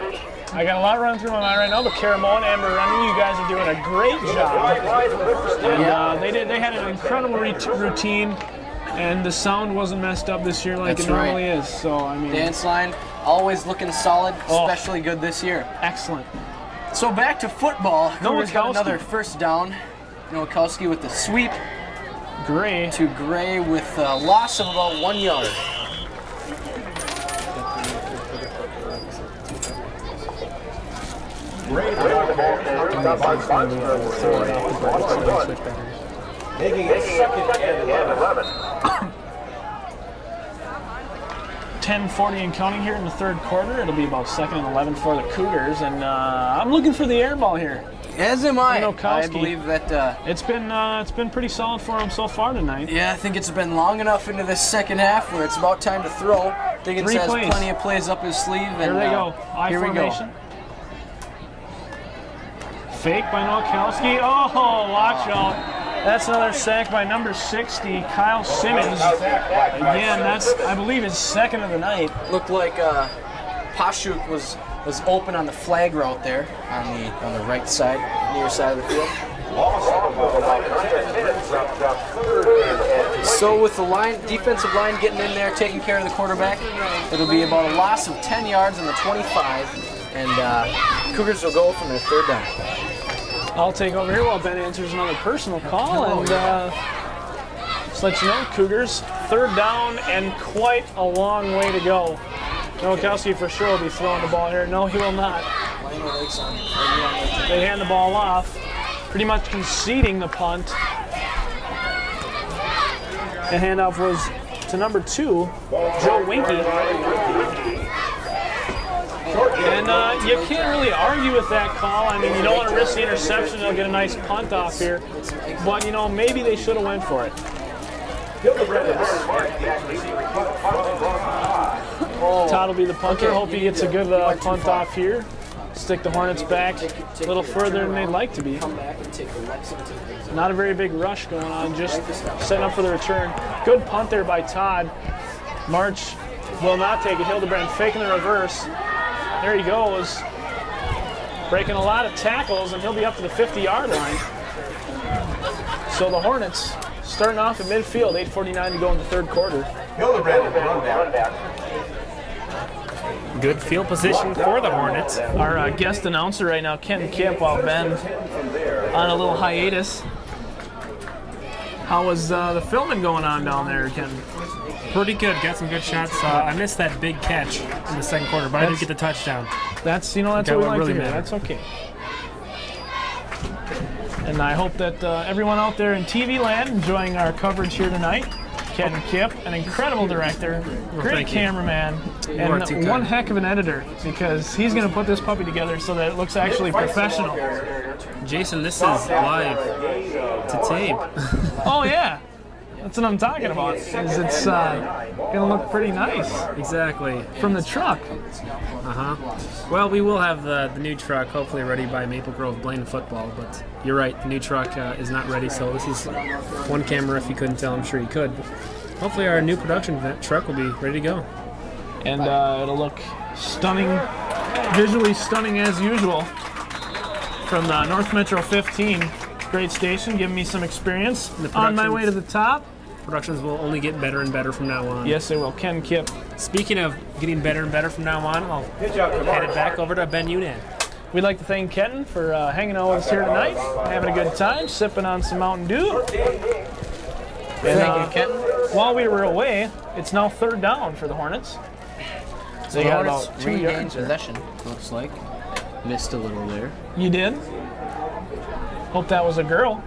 I got a lot running through my mind right now, but Caramo and Amber Remy, you guys are doing a great job. And they had an incredible routine, and the sound wasn't messed up this year like That's it normally is. So I mean, Dance Line always looking solid, especially good this year. Excellent. So back to football. Cougars got Nowakowski. another first down. Nowakowski with the sweep Gray. to Gray with a loss of about 1 yard. Gray with the Making it second and 11. 10:40 and counting here in the third quarter. It'll be about 2nd and 11 for the Cougars, and I'm looking for the air ball here. As am I. Minokowski. I believe that. It's been pretty solid for him so far tonight. Yeah, I think it's been long enough into this second half where it's about time to throw. Diggins 3 has plays. plenty of plays up his sleeve. Here And, they go. I here we go. formation. Fake by Minokowski. Oh, watch out. That's another sack by number 60, Kyle Simmons. Again, that's, I believe, his second of the night. Looked like Pashuk was open on the flag route there on the right side, near side of the field. So with the defensive line getting in there, taking care of the quarterback, it'll be about a loss of 10 yards on the 25, and Cougars will go from their third down. I'll take over here while Ben answers another personal call, and just let you know, Cougars, third down and quite a long way to go. Minokowski for sure will be throwing the ball here. No, he will not. They hand the ball off, pretty much conceding the punt. The handoff was to number 2, Joe Winkie. And you can't really argue with that call. I mean, you don't want to risk the interception. They'll get a nice punt off here. But, you know, maybe they should have went for it. Todd will be the punter. Hope he gets a good punt off here. Stick the Hornets back a little further than they'd like to be. Not a very big rush going on, just setting up for the return. Good punt there by Todd. March will not take it. Hildebrand faking the reverse. There he goes. Breaking a lot of tackles, and he'll be up to the 50-yard line. So the Hornets starting off at midfield, 8:49 to go in the third quarter. Hildebrand run back. Good field position for the Hornets. Our guest announcer right now, Kenton Kipp, while Ben on a little hiatus. How was the filming going on down there, Kenton? Pretty good. Got some good shots. I missed that big catch in the second quarter, but I didn't get the touchdown. That's what we like to hear. That's okay. And I hope that everyone out there in TV land enjoying our coverage here tonight. Kenton Kipp, an incredible director, great cameraman, and one heck of an editor, because he's going to put this puppy together so that it looks actually professional. Jason, this is live to tape. Oh yeah, that's what I'm talking about. It's going to look pretty nice. Exactly. From the truck. Well, we will have the new truck hopefully ready by Maple Grove Blaine football, but you're right, the new truck is not ready, so this is one camera. If you couldn't tell, I'm sure you could. But hopefully our new production truck will be ready to go. And it'll look stunning, visually stunning as usual. From the North Metro 15, great station, giving me some experience on my way to the top. Productions will only get better and better from now on. Yes, they will. Ken Kipp. Speaking of getting better and better from now on, I'll head it back over to Ben Unan. We'd like to thank Kenton for hanging out with us here tonight, having a good time, sipping on some Mountain Dew. Thank you, Kenton. While we were away, it's now third down for the Hornets. They got about 2 yards. Possession, looks like. Missed a little there. You did? Hope that was a girl.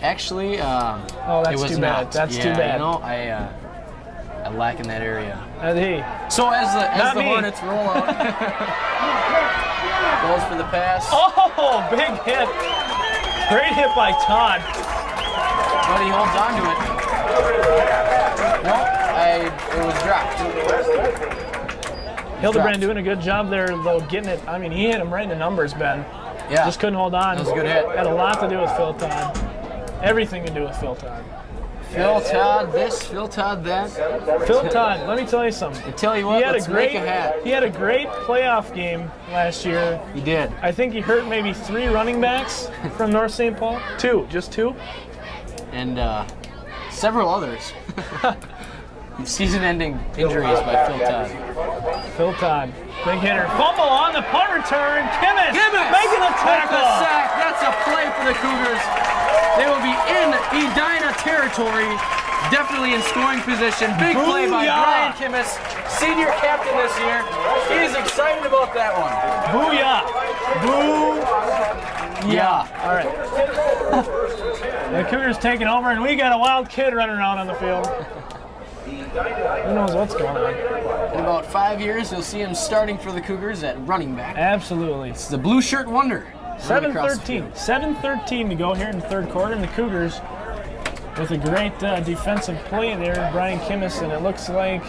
Actually, oh, that's it was too not. bad. That's too bad. You know, I lack in that area. Hey. So as the Hornets roll out, goes for the pass. Oh, big hit! Great hit by Todd. But he holds on to it. No, it was dropped. Hildebrand doing a good job there, though, getting it. I mean, he hit him right in the numbers, Ben. Yeah. Just couldn't hold on. That was a good hit. Had a lot to do with Phil Todd. Everything to do with Phil Todd. Phil Todd this, Phil Todd that. Phil Todd, let me tell you something. I tell you what, let's make a hat. He had a great playoff game last year. He did. I think he hurt maybe 3 running backs from North St. Paul. 2, just 2. And several others. Season-ending injuries by Phil Todd. Phil Todd, big hitter. Fumble on the punt return. Kimmis making the tackle. With the sack. That's a play for the Cougars. They will be in Edina territory, definitely in scoring position. Big play by Brian Kimmis, senior captain this year. He's excited about that one. Booyah! Boo! Yeah. All right. The Cougars taking over, and we got a wild kid running around on the field. Who knows what's going on? In about 5 years, you'll see him starting for the Cougars at running back. Absolutely. It's the blue shirt wonder. 7:13. 7:13 to go here in the third quarter, and the Cougars with a great defensive play there, Brian Kimmis, and it looks like,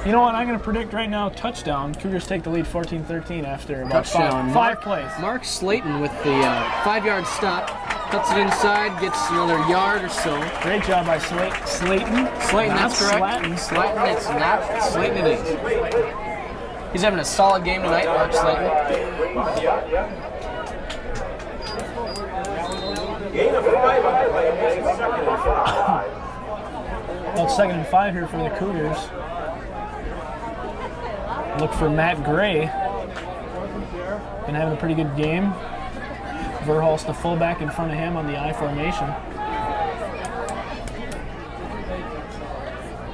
you know what, I'm going to predict right now, touchdown. Cougars take the lead 14-13 after about five plays. Mark Slayton with the 5-yard stop. Cuts it inside, gets another yard or so. Great job by Slayton. Slayton, that's correct. Slayton, it's not. Slayton it is. He's having a solid game tonight, Mark Slayton. Gain of 5 on the play, makes it 2nd and 5. Well, it's 2nd and 5 here for the Cougars. Look for Matt Gray. Been having a pretty good game. Verhulst, the fullback, in front of him on the I formation.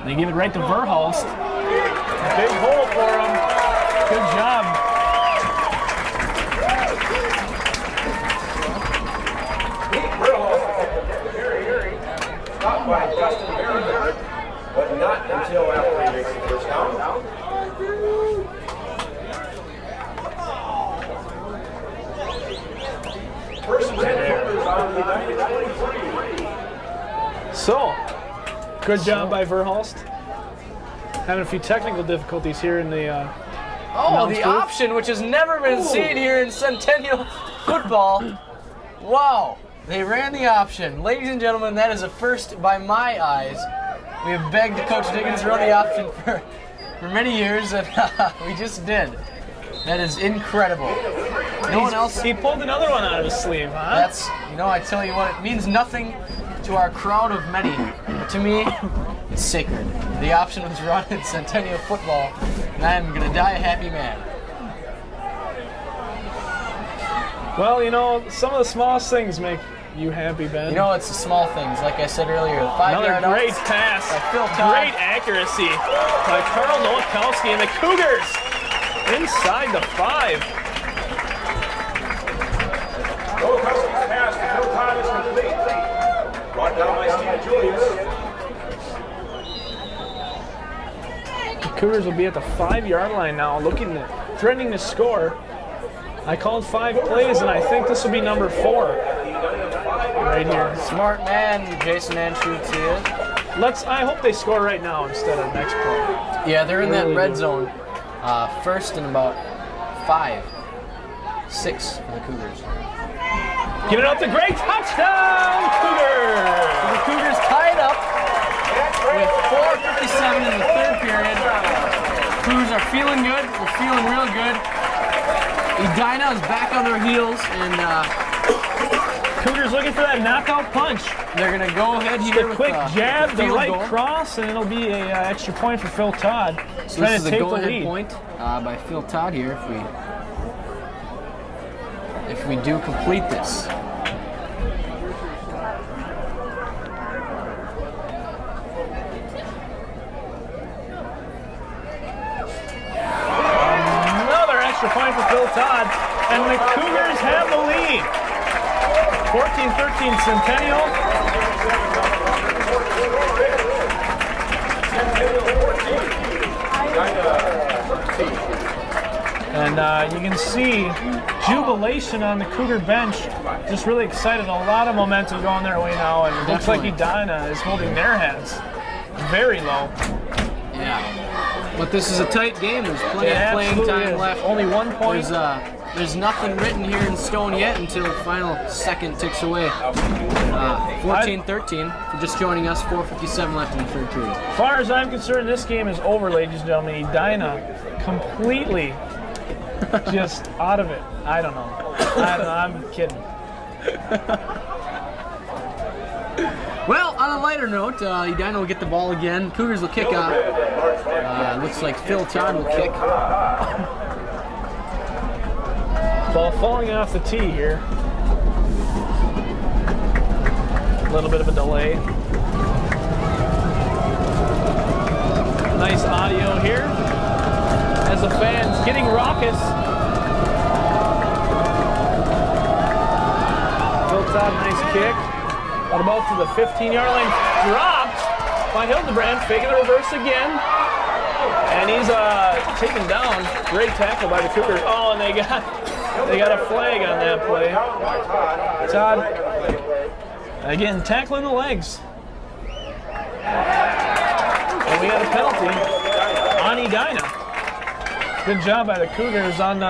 They give it right to Verhulst. Big hole for him. Good job. Stopped by Justin Harrigan, but not until after he makes the first down. First and 10 is on the 23. So, good job by Verhulst. Having a few technical difficulties here in the the option, which has never been seen here in Centennial football. Wow, they ran the option. Ladies and gentlemen, that is a first by my eyes. We have begged Coach Diggins to run the option for many years, and we just did. That is incredible. No one else. He pulled another one out of his sleeve, huh? That's, I tell you what, it means nothing to our crowd of many. But to me, it's sacred. The option was run in Centennial football, and I am going to die a happy man. Well, some of the smallest things make you happy, Ben. It's the small things. Like I said earlier, the 5-yard another great outs pass. by Phil Todd. Great accuracy by Carl Nowakowski, and the Cougars inside the 5. Nowakowski's pass to Phil Todd is complete. Brought down by Steve Julius. The Cougars will be at the 5-yard line now, threatening to score. I called 5 plays, and I think this will be number 4. Right here. Smart man, Jason Anschutz is. I hope they score right now instead of next play. Yeah, they're in that red zone. First and about 5, 6 for the Cougars. Give it up to great touchdown, Cougars! So the Cougars tied up with 4:57 in the third period. Cougars are feeling good. They're feeling real good. Edina is back on their heels, and Cougars looking for that knockout punch. they're going to go ahead here with quick jab, the right goal. cross, and it'll be a extra point for Phil Todd. So Trying this to is a take the go-ahead lead. point by Phil Todd here if we do complete this. Another extra point for Phil Todd, and the Cougars have the lead. 14-13 Centennial. And you can see jubilation on the Cougar bench. Just really excited. A lot of momentum going their way now, and it looks like Edina is holding their heads very low. Yeah. But this is a tight game. There's plenty of playing time left. Only 1 point. There's nothing written here in stone yet until the final second ticks away. 14-13 for just joining us. 4:57 left in the third period. As far as I'm concerned, this game is over, ladies and gentlemen. Edina completely just out of it. I don't know. I'm kidding. Well, on a lighter note, Edina will get the ball again. Cougars will kick off. Looks like Phil Todd will kick. Ball falling off the tee here. A little bit of a delay. Nice audio here as the fans getting raucous. Todd, nice kick. Got about to the 15-yard line. Dropped by Hildebrand, faking the reverse again. And he's taken down. Great tackle by the Cougars. Oh, and they got a flag on that play. Todd, again, tackling the legs. And we got a penalty on Edina. Good job by the Cougars on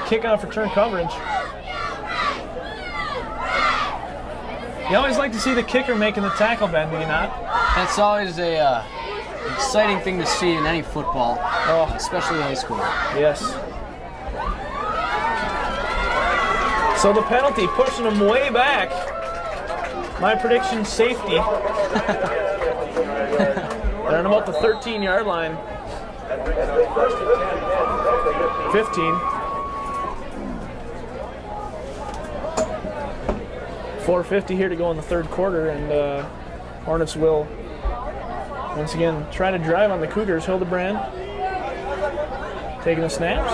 kickoff return coverage. You always like to see the kicker making the tackle, Ben, do you not? That's always a exciting thing to see in any football, especially high school. Yes. So the penalty pushing them way back. My prediction, safety. They're on about the 13-yard line. 15. 4:50 here to go in the third quarter, and Hornets will once again try to drive on the Cougars. Hildebrand taking the snaps.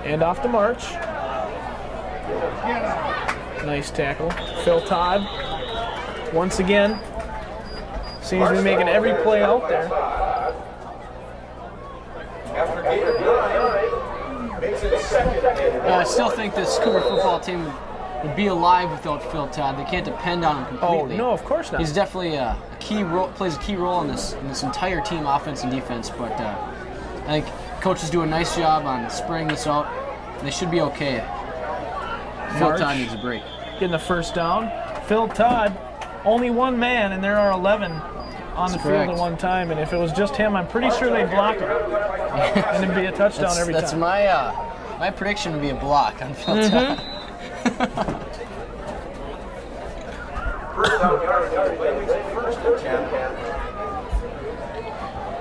And off to March. Nice tackle. Phil Todd once again seems to be making every play out there. I still think this Cougar football team would be alive without Phil Todd. They can't depend on him completely. Oh, no, of course not. He's definitely a key role, plays a key role in this entire team, offense and defense. But I think coaches do a nice job on spraying this out. And they should be okay. Phil Todd needs a break. Getting the first down. Phil Todd, only one man, and there are 11 on the field at one time. And if it was just him, I'm pretty sure they'd block him. And it'd be a touchdown every time. That's my prediction would be a block on Phil Todd.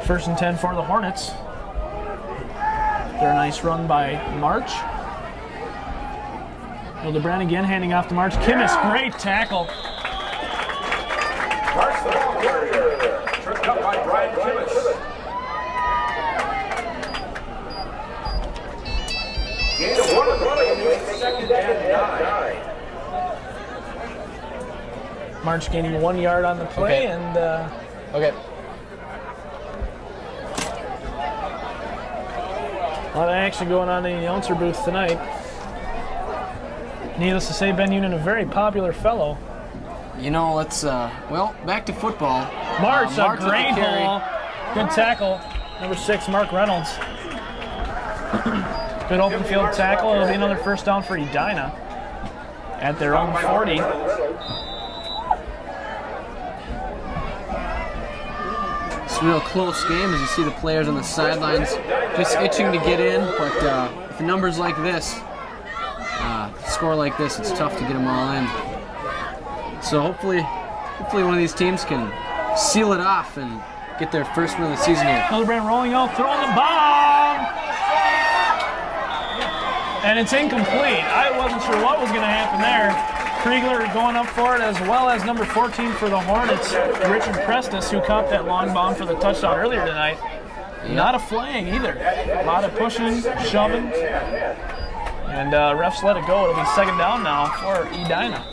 First and 10 for the Hornets. They're a nice run by March. Hildebrand again handing off to March. Kimmis, great tackle. March the ball carrier. Tripped up by Brian Kimmis. Gain of 1 on the play, second and 9. March gaining 1 yard on the play, and okay. A lot of action going on in the announcer booth tonight. Needless to say, Ben Union, a very popular fellow. You know, let's, back to football. March a March great ball. Good tackle. Number 6, Mark Reynolds. Good open field tackle. It'll be another first down for Edina at their own 40. It's a real close game as you see the players on the sidelines just itching to get in, but with numbers like this, score like this, it's tough to get them all in. So hopefully one of these teams can seal it off and get their first win of the season here. Hildebrand rolling out, throwing the bomb! And it's incomplete. I wasn't sure what was going to happen there. Kriegler going up for it, as well as number 14 for the Hornets, Richard Prestis, who caught that long bomb for the touchdown earlier tonight. Yep. Not a flag either. A lot of pushing, shoving. And refs let it go. It'll be second down now for Edina.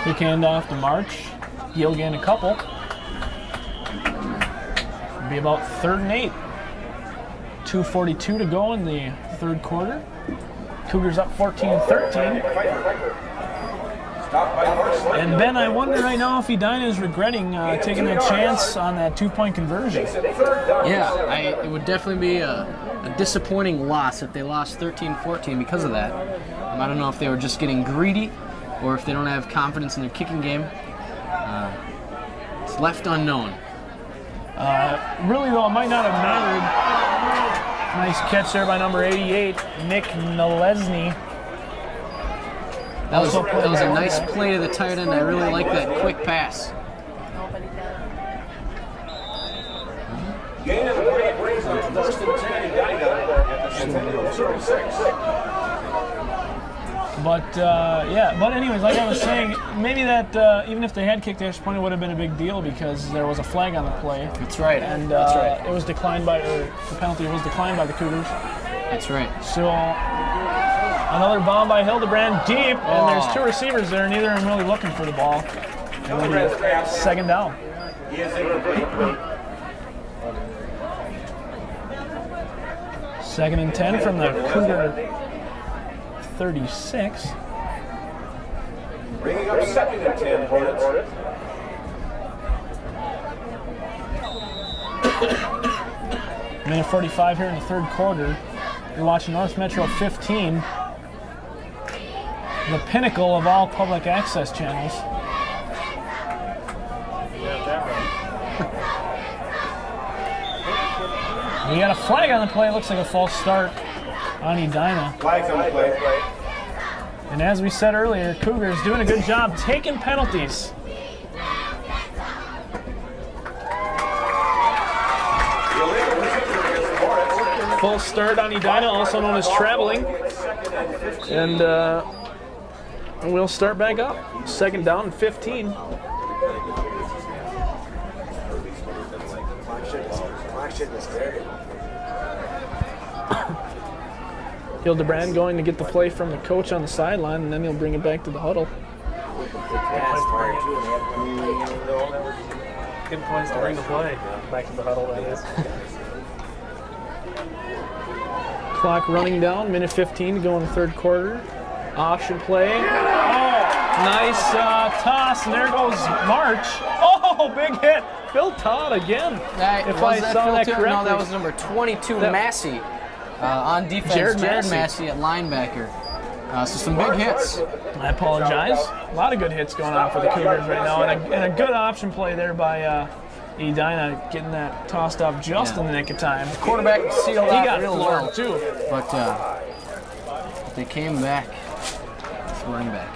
Quick handoff to March. He'll gain a couple. It'll be about 3rd and 8. 2:42 to go in the third quarter. Cougars up 14-13. And Ben, I wonder right now if Edina is regretting taking a chance on that 2-point conversion. Yeah, it would definitely be a disappointing loss if they lost 13-14 because of that. I don't know if they were just getting greedy or if they don't have confidence in their kicking game. It's left unknown. Really, though, it might not have mattered. Nice catch there by number 88, Nick Nalesny. That was a nice play to the tight end. I really like that quick pass. But anyways, like I was saying, maybe that even if they had kicked the extra point, it would have been a big deal because there was a flag on the play. That's right. And That's right. it was declined by, or the penalty was declined by the Cougars. That's right. So another bomb by Hildebrand deep, and there's 2 receivers there, neither of them really looking for the ball. And it'll be second down. Second and 10 from the Cougar 36. Bringing up second and 10, Hornets. Minute 45 here in the third quarter. You're watching North Metro 15, the pinnacle of all public access channels. We got a flag on the play. Looks like a false start on Edina. Flags on the play. And as we said earlier, Cougars doing a good job taking penalties. Full start on Edina, also known as traveling. And we'll start back up. Second down and 15. Hildebrand going to get the play from the coach on the sideline, and then he'll bring it back to the huddle. Good place to bring the play back to the huddle, that is. Clock running down, minute 15 to go in the third quarter. Option play. Oh, nice toss, and there goes March. Oh, big hit. Phil Todd again. If I saw that correctly. No, that was number 22, Massey. On defense, Jared Massey at linebacker. So some big hits. I apologize. A lot of good hits going on for the Cougars right now, and a good option play there by Edina, getting that tossed off just in the nick of time. The quarterback sealed he off got real floored well, too. But they came back. It's running back.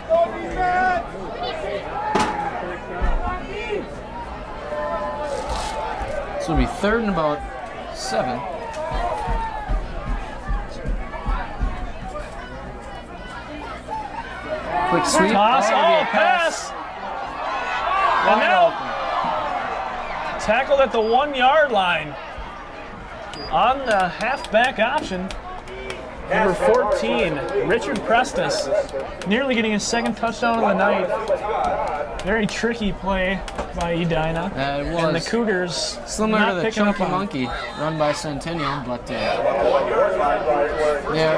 So it'll be third and about 7. Quick sweep. Toss, pass. And now tackled at the 1 yard line on the halfback option. Number 14, Richard Prestis, nearly getting his second touchdown of the night. Very tricky play by Edina. It was. And the Cougars similar not to the picking Chunky up on Monkey run by Centennial, but they're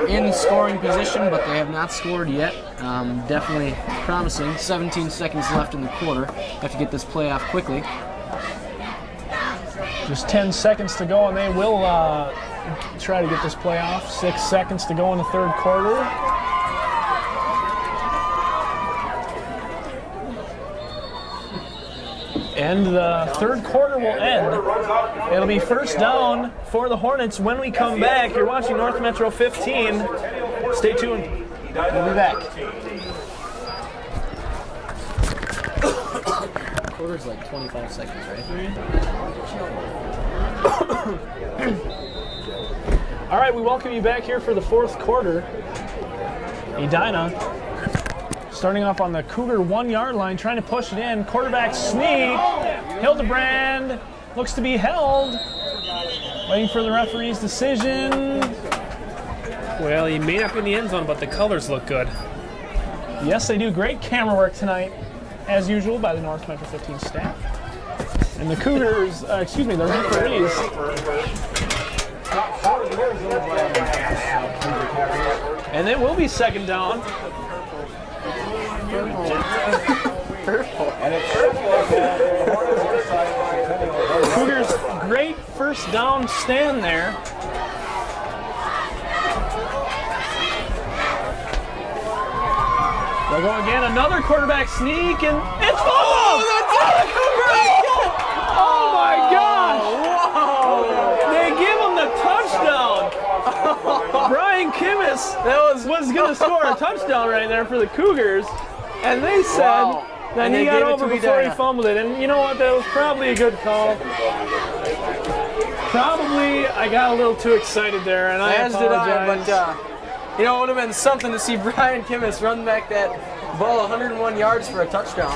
in scoring position, but they have not scored yet. Definitely promising. 17 seconds left in the quarter. Have to get this play off quickly. Just 10 seconds to go, and they will try to get this play off. 6 seconds to go in the third quarter. And the third quarter will end. It'll be first down for the Hornets when we come back. You're watching North Metro 15. Stay tuned. We'll be back. Quarter's like 25 seconds, right? All right, we welcome you back here for the fourth quarter. Edina starting off on the Cougar 1 yard line, trying to push it in. Quarterback sneak. Hildebrand looks to be held. Waiting for the referee's decision. Well, he may not be in the end zone, but the colors look good. Yes, they do. Great camera work tonight, as usual, by the North Metro 15 staff. And the Cougars, the referees. And it will be second down. Cougars, great first down stand there. They'll go again, another quarterback sneak, and it's ball! Oh my gosh! Whoa! They give him the touchdown! Brian Kimmis was going to score a touchdown right there for the Cougars, and they said that he got over before he fumbled it, and you know what, that was probably a good call. Probably I got a little too excited there, and I As did apologize. I, but it would have been something to see Brian Kimmis run back that ball 101 yards for a touchdown.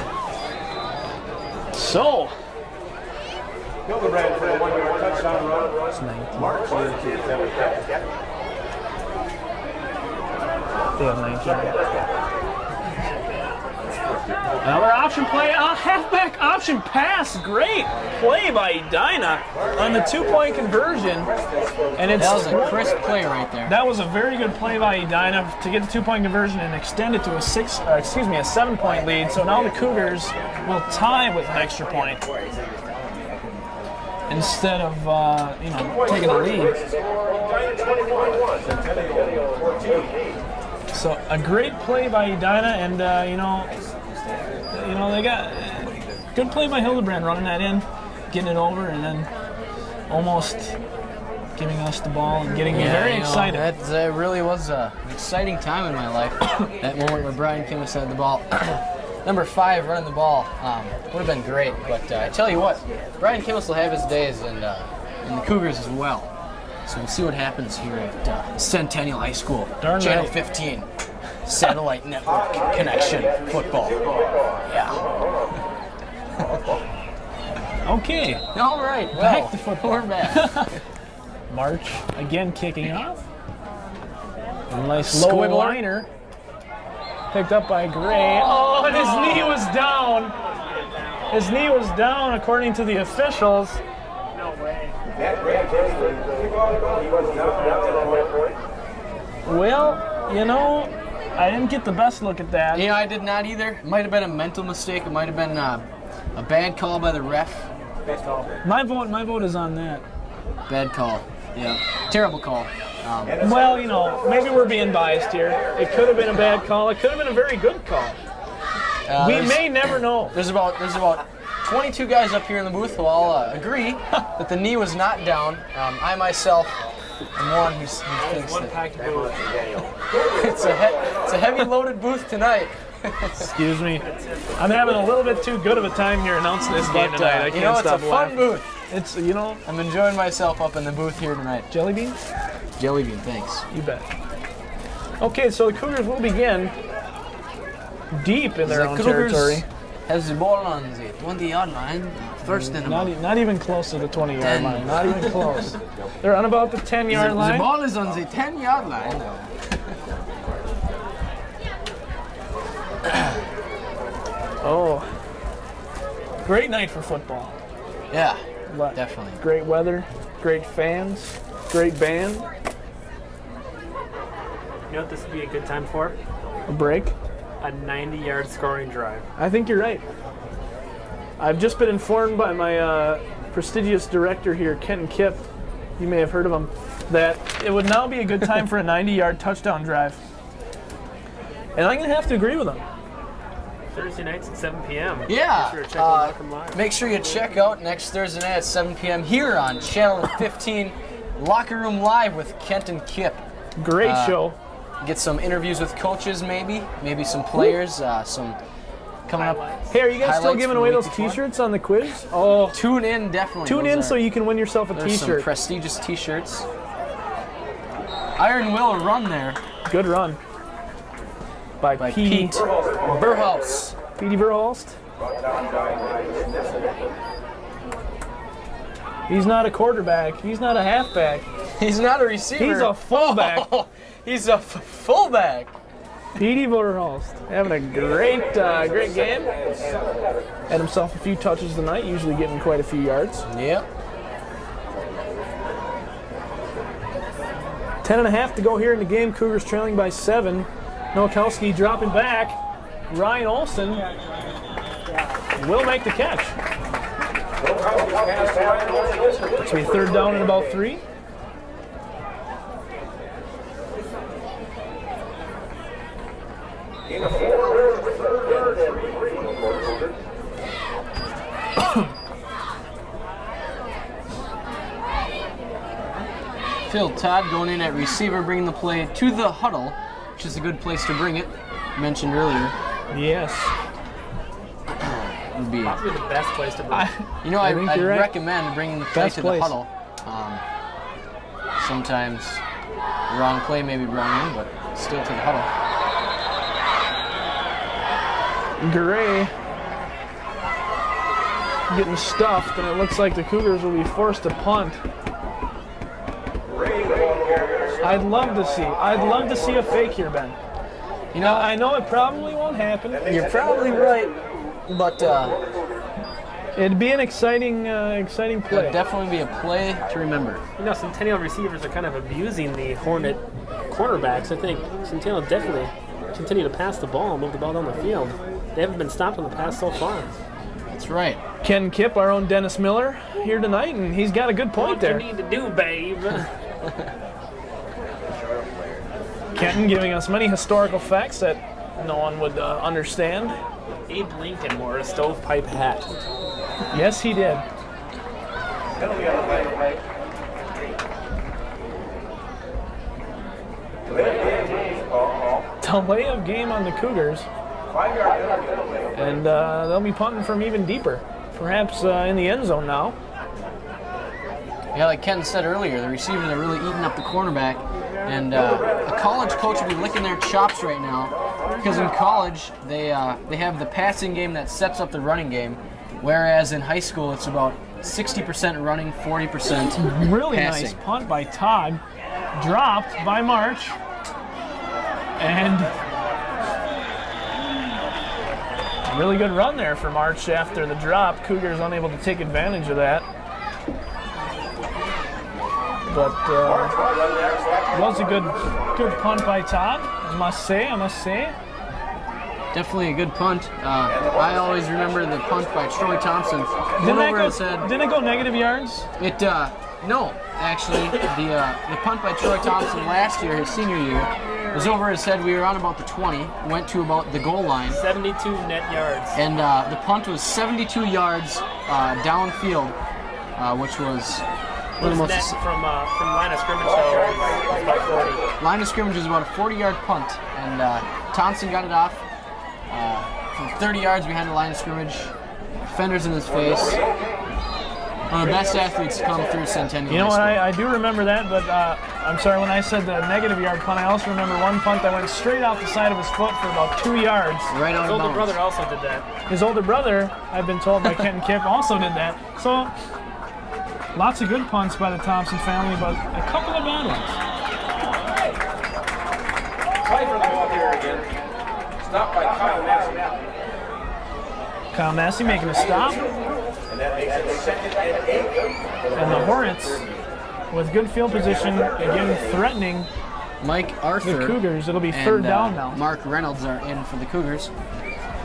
So, Hildebrand for a 1-yard touchdown run. it's 19. March into the center. They have 19. Another option play, halfback option pass. Great play by Edina on the 2-point conversion. And it's That was a crisp play right there. That was a very good play by Edina to get the 2-point conversion and extend it to a 7-point lead. So now the Cougars will tie with an extra point instead of taking a lead. So a great play by Edina, and they got good play by Hildebrand running that in, getting it over, and then almost giving us the ball and getting me very excited. That really was an exciting time in my life. That moment where Brian Kimmis had the ball. Number 5 running the ball would have been great, but I tell you what, Brian Kimmis will have his days, and the Cougars as well. So we'll see what happens here at Centennial High School. Darn Channel right. 15, satellite network connection, football. Yeah. Okay, All right, well, back to football. We're back. March again kicking off. A nice low Squibbler. liner. Picked up by Gray. Oh, and his knee was down. His knee was down according to the officials. Well, I didn't get the best look at that. I did not either. It might have been a mental mistake. It might have been a bad call by the ref. My vote is on that. Bad call. Yeah. Terrible call. Well, maybe we're being biased here. It could have been a bad call. It could have been a very good call. We may never know. There's about 22 guys up here in the booth who all agree that the knee was not down. I myself am one who thinks that it's a heavy loaded booth tonight. Excuse me. I'm having a little bit too good of a time here announcing this game tonight. I can't it's stop a fun laughing. booth. It's, I'm enjoying myself up in the booth here tonight. jelly beans? Jelly bean, thanks. You bet. Okay, so the Cougars will begin deep in their own territory. Has the ball on the 20-yard line. First and Not even close to the 20-yard line. Not even close. They're on about the 10-yard line. The ball is on the 10-yard line. Oh. Great night for football. Yeah, But definitely. great weather, great fans, great band. You know what this would be a good time for? A break. A 90-yard scoring drive. I think you're right. I've just been informed by my prestigious director here, Kenton Kipp, you may have heard of him, that it would now be a good time for a 90-yard touchdown drive. And I'm going to have to agree with him. Thursday nights at 7 p.m. Yeah. Make sure to check out Welcome Live. Make sure you check out next Thursday night at 7 p.m. here on Channel 15, Locker Room Live with Kent and Kip. Great show. Get some interviews with coaches, maybe some players, some coming up. Hey, are you guys still highlights giving from away the week those before? T-shirts on the quiz? Oh, Tune in, definitely. tune Those in are- so you can win yourself a There's some T-shirt. prestigious T-shirts. Iron Will run there Good run by Pete Burhouse. Petey Verhulst. He's not a quarterback. He's not a halfback. He's not a receiver. He's a fullback. Oh, he's a fullback. Petey Verhulst having a great game. Had himself a few touches tonight, usually getting quite a few yards. Yep. 10.5 to go here in the game. Cougars trailing by 7. Nowakowski dropping back. Ryan Olsen will make the catch. It's be 3rd down and about 3. Phil Todd going in at receiver, bringing the play to the huddle, which is a good place to bring it. Mentioned earlier. Yes. Would be, Probably the best place to bring. I'd think you're right. recommend bringing the play Best to place. the huddle. Sometimes the wrong play may be wrong in, but still to the huddle. Gray getting stuffed, and it looks like the Cougars will be forced to punt. I'd love to see a fake here, Ben. You know, I know it probably won't happen. you're probably right, but It'd be an exciting play. it'll definitely be a play to remember. You know, Centennial receivers are kind of abusing the Hornet cornerbacks. I think Centennial definitely continue to pass the ball and move the ball down the field. They haven't been stopped on the pass so far. That's right. Ken Kipp, our own Dennis Miller, here tonight, and he's got a good point there. What you need to do, babe? Kenton giving us many historical facts that no one would understand. Abe Lincoln wore a stovepipe hat. Yes, he did. Delay of game on the Cougars. And they'll be punting from even deeper. Perhaps in the end zone now. Yeah, like Ken said earlier, the receivers are really eating up the cornerback. And a college coach would be licking their chops right now, because in college they have the passing game that sets up the running game, whereas in high school it's about 60% running, 40% Really passing. nice punt by Todd, dropped by March, and really good run there for March after the drop. Cougars unable to take advantage of that. But was a good punt by Todd, I must say. Definitely a good punt. I always remember the punt by Troy Thompson. Didn't it go negative yards? No, actually, the punt by Troy Thompson last year, his senior year, was over his head. We were on about the 20, went to about the goal line. 72 net yards. And the punt was 72 yards downfield, which was one of the Net most... from line of scrimmage, though, is about 40. Line of scrimmage was about a 40-yard punt, and Thompson got it off from 30 yards behind the line of scrimmage. Defenders in his face. One of the best athletes to come through Centennial. You know what, High School. I do remember that, but I'm sorry, when I said the negative yard punt, I also remember one punt that went straight off the side of his foot for about 2 yards. Right on His the older bounce. brother also did that. His older brother, I've been told by Kenton Kipp, also did that. So, lots of good punts by the Thompson family, but a couple of bad ones. Play for the ball here again. Stop by Kyle Massey. Kyle Massey making a stop. And that makes it 2nd and 8. And the Hornets, with good field position, again threatening Mike Arthur. the Cougars. It'll be and, third down now. Mark Reynolds are in for the Cougars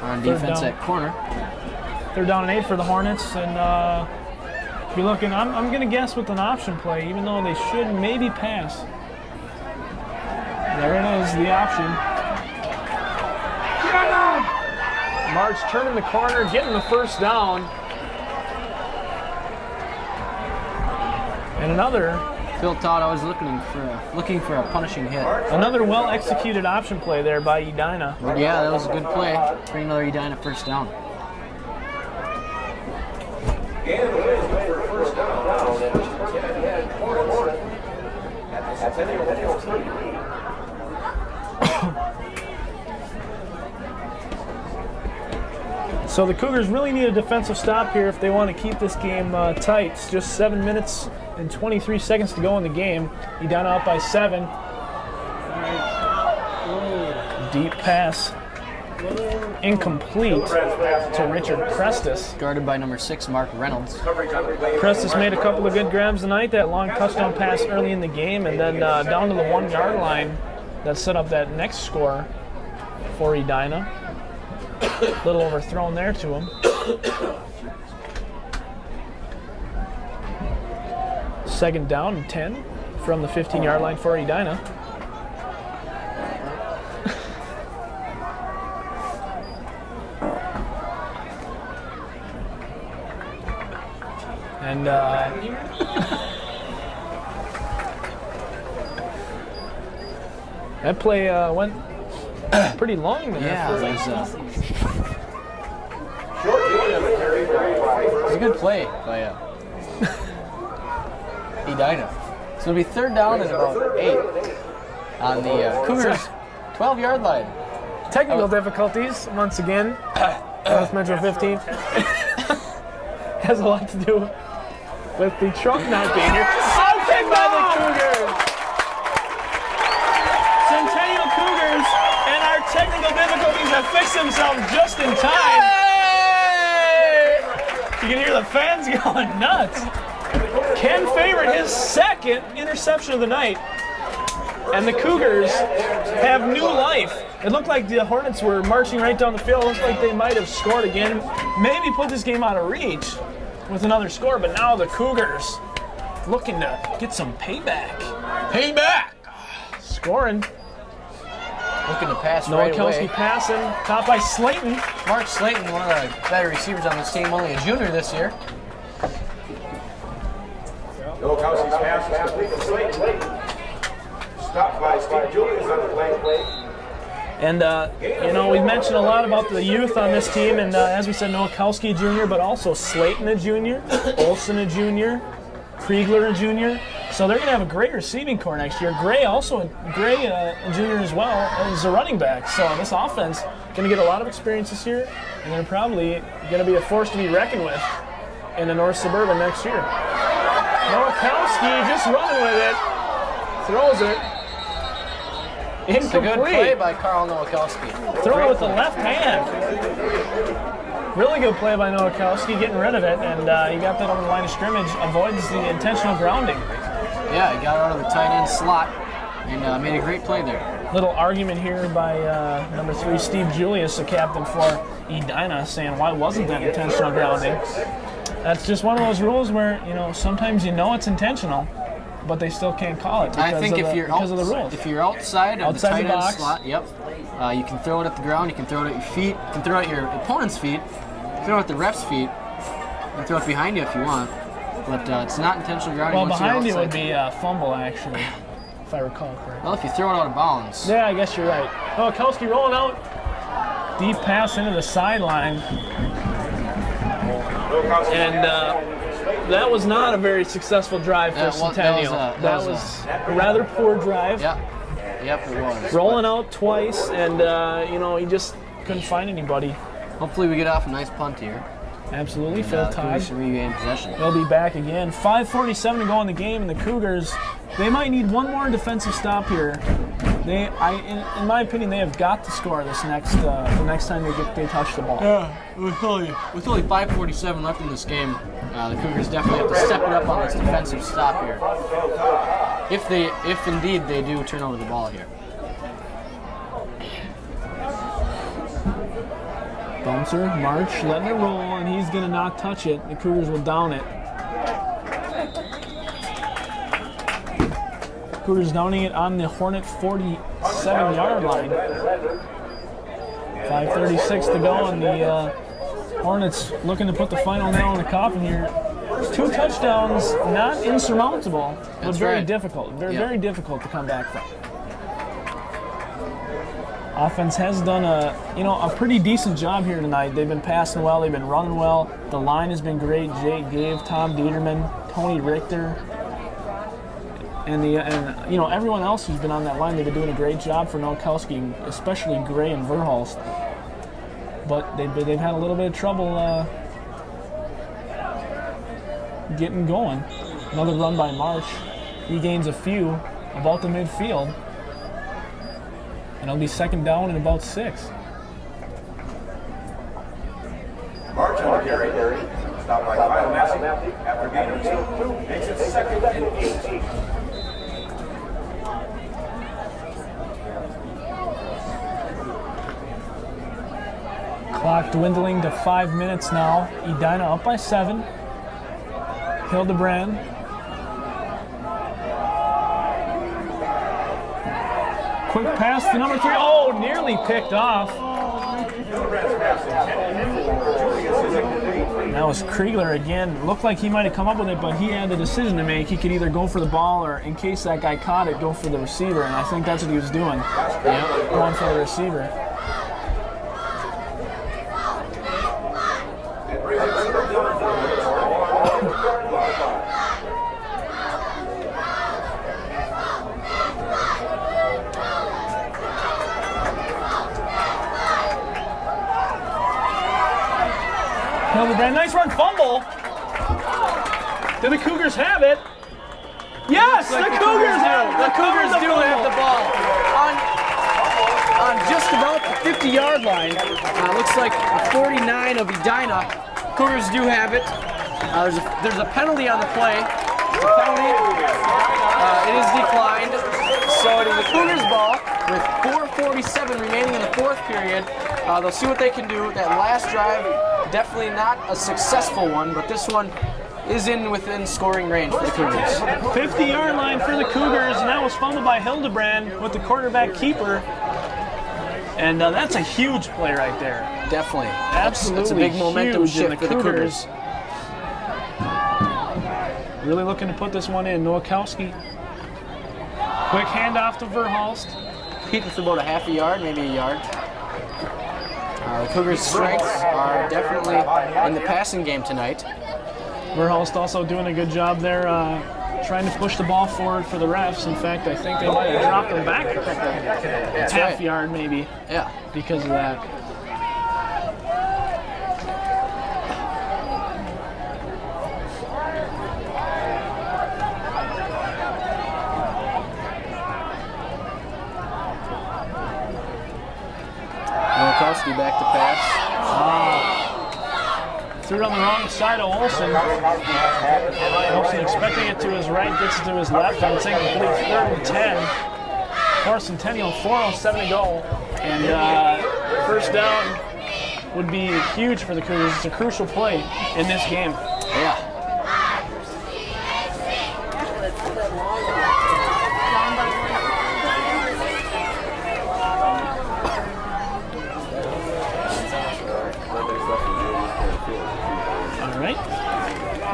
on Third defense down. at corner. Third down and 8 for the Hornets, and be looking. I'm going to guess with an option play, even though they should maybe pass. There it is, the option. March turning the corner, getting the first down, and another Phil Todd always looking for a punishing hit. well executed option play there by Edina. Yeah, that was a good play. Bring another Edina first down. Gain of the win for first down. At the Centennial TV. So the Cougars really need a defensive stop here if they want to keep this game tight. It's just 7 minutes and 23 seconds to go in the game. Edina up by 7. Deep pass. Incomplete to Richard Prestis. Guarded by number 6, Mark Reynolds. Prestis made a couple of good grabs tonight. That long touchdown pass early in the game, and then down to the 1 yard line that set up that next score for Edina. A little overthrown there to him. Second down and 10 from the 15-yard line for Edina. And that play went pretty long there. Yeah, for- it was a good play by Edina. So it'll be third down and about 8 on the Cougars' 12-yard line. Technical difficulties, once again. North Metro 15 has a lot to do with the truck not being here. Outed by the Cougars! Centennial Cougars and our technical difficulties have fixed themselves just in time. You can hear the fans going nuts. Ken favored his second interception of the night, and the Cougars have new life. It looked like the Hornets were marching right down the field. It looked like they might have scored again, maybe put this game out of reach with another score, but now the Cougars looking to get some payback. Payback! Scoring. Looking to pass Noah right away. Kelsky passing, caught by Slayton. Mark Slayton, one of the better receivers on this team, only a junior this year. Noah Kelsey's pass is complete to Slayton. Stopped by Steve Julius on the play. And, we've mentioned a lot about the youth on this team, and as we said, Noah Kelsky, junior, but also Slayton, a junior, Olsen, a junior, Kriegler, a junior. So they're going to have a great receiving core next year. Gray, a junior as well, as a running back. So this offense going to get a lot of experience this year, and they're probably going to be a force to be reckoned with in the North Suburban next year. Noah Kelsky just running with it, throws it. It's a good play by Carl Nowakowski. Throw it with the left hand. Really good play by Nowakowski, getting rid of it, and he got that over the line of scrimmage, avoids the intentional grounding. Yeah, he got out of the tight end slot and made a great play there. Little argument here by number 3, Steve Julius, the captain for Edina, saying why wasn't that intentional grounding? That's just one of those rules where, sometimes it's intentional, but they still can't call it because, because of the rules. If you're outside of the tight end box slot, you can throw it at the ground, you can throw it at your feet, you can throw it at your opponent's feet, throw it at the ref's feet, and throw it behind you if you want. But it's not intentional grounding. Well, behind you would be a fumble, actually, if I recall correctly. Well, if you throw it out of bounds. Yeah, I guess you're right. Oh, Kelsky rolling out. Deep pass into the sideline. And that was not a very successful drive for Centennial. That was a rather poor drive. Yep, it was. Rolling out twice, and he just couldn't find anybody. Hopefully we get off a nice punt here. Absolutely, Phil Todd. Cougars should regain possession. They'll be back again. 5:47 to go in the game, and the Cougars, they might need one more defensive stop here. In my opinion, they have got to score this the next time they touch the ball. Yeah, with only 5:47 left in this game, the Cougars definitely have to step it up on this defensive stop here. If indeed they do turn over the ball here. Bouncer, March, letting it roll, and he's going to not touch it. The Cougars will down it. Cougars downing it on the Hornet 47-yard line. 5:36 to go, and the Hornets looking to put the final nail in the coffin here. 2 touchdowns, not insurmountable, but very difficult. Very difficult to come back from. Offense has done a pretty decent job here tonight. They've been passing well, they've been running well. The line has been great. Jake Gave, Tom Dieterman, Tony Richter, and everyone else who's been on that line. They've been doing a great job for Nowakowski, especially Gray and Verhulst. But they've had a little bit of trouble getting going. Another run by Marsh. He gains a few about the midfield. And it'll be second down and about 6. March on the carry. Stopped by Kyle Massey after gain of 2. Makes it second and 18. Clock dwindling to 5 minutes now. Edina up by 7. Hildebrand. Quick pass to number 3. Oh, nearly picked off. That was Kriegler again. Looked like he might have come up with it, but he had the decision to make. He could either go for the ball or, in case that guy caught it, go for the receiver. And I think that's what he was doing. Going for the receiver. Hildebrand, nice run, fumble. Do the Cougars have it? Yes, the Cougars have it. The Cougars do have the ball on just about the 50-yard line. Looks like 49 of Edina. Cougars do have it. There's a penalty on the play. The penalty, it is declined. So it is the Cougars ball with 4:47 remaining in the fourth period. They'll see what they can do. That last drive, definitely not a successful one, but this one is within scoring range for the Cougars. 50-yard line for the Cougars, and that was fumbled by Hildebrand with the quarterback keeper. And that's a huge play right there. Definitely. Absolutely. It's a big momentum huge, shift and for the Cougars. Really looking to put this one in. Nowakowski. Quick handoff to Verhulst. Competing for about a half a yard, maybe a yard. The Cougars' strengths are definitely in the passing game tonight. Verhulst also doing a good job there, trying to push the ball forward for the refs. In fact, I think they might have dropped them back a couple, half yard maybe. Yeah, because of that. Nowakowski back to pass. Threw it on the wrong side of Olsen. Olsen expecting it to his right, gets it to his left, and it's incomplete. 3rd and 10. For Centennial, 4:07 to go. And first down would be huge for the Cougars. It's a crucial play in this game. Yeah.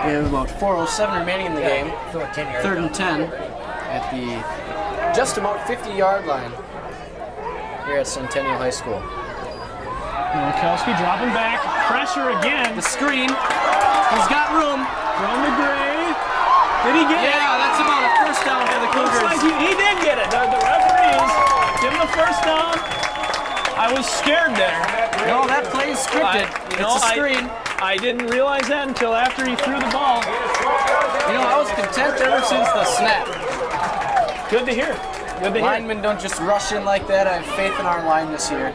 We have about 4:07 remaining in the game. 3rd and 10 at the just about 50-yard line here at Centennial High School. Nowakowski dropping back. Pressure again. The screen. He's got room. From the Gray. Did he get it? Yeah, that's about a first down for the Cougars. Looks like he did get it. The referees give him a first down. I was scared there. No, that play is scripted. It's a screen. I didn't realize that until after he threw the ball. You know, I was content ever since the snap. Good to hear. Good to hear. Linemen don't just rush in like that. I have faith in our line this year.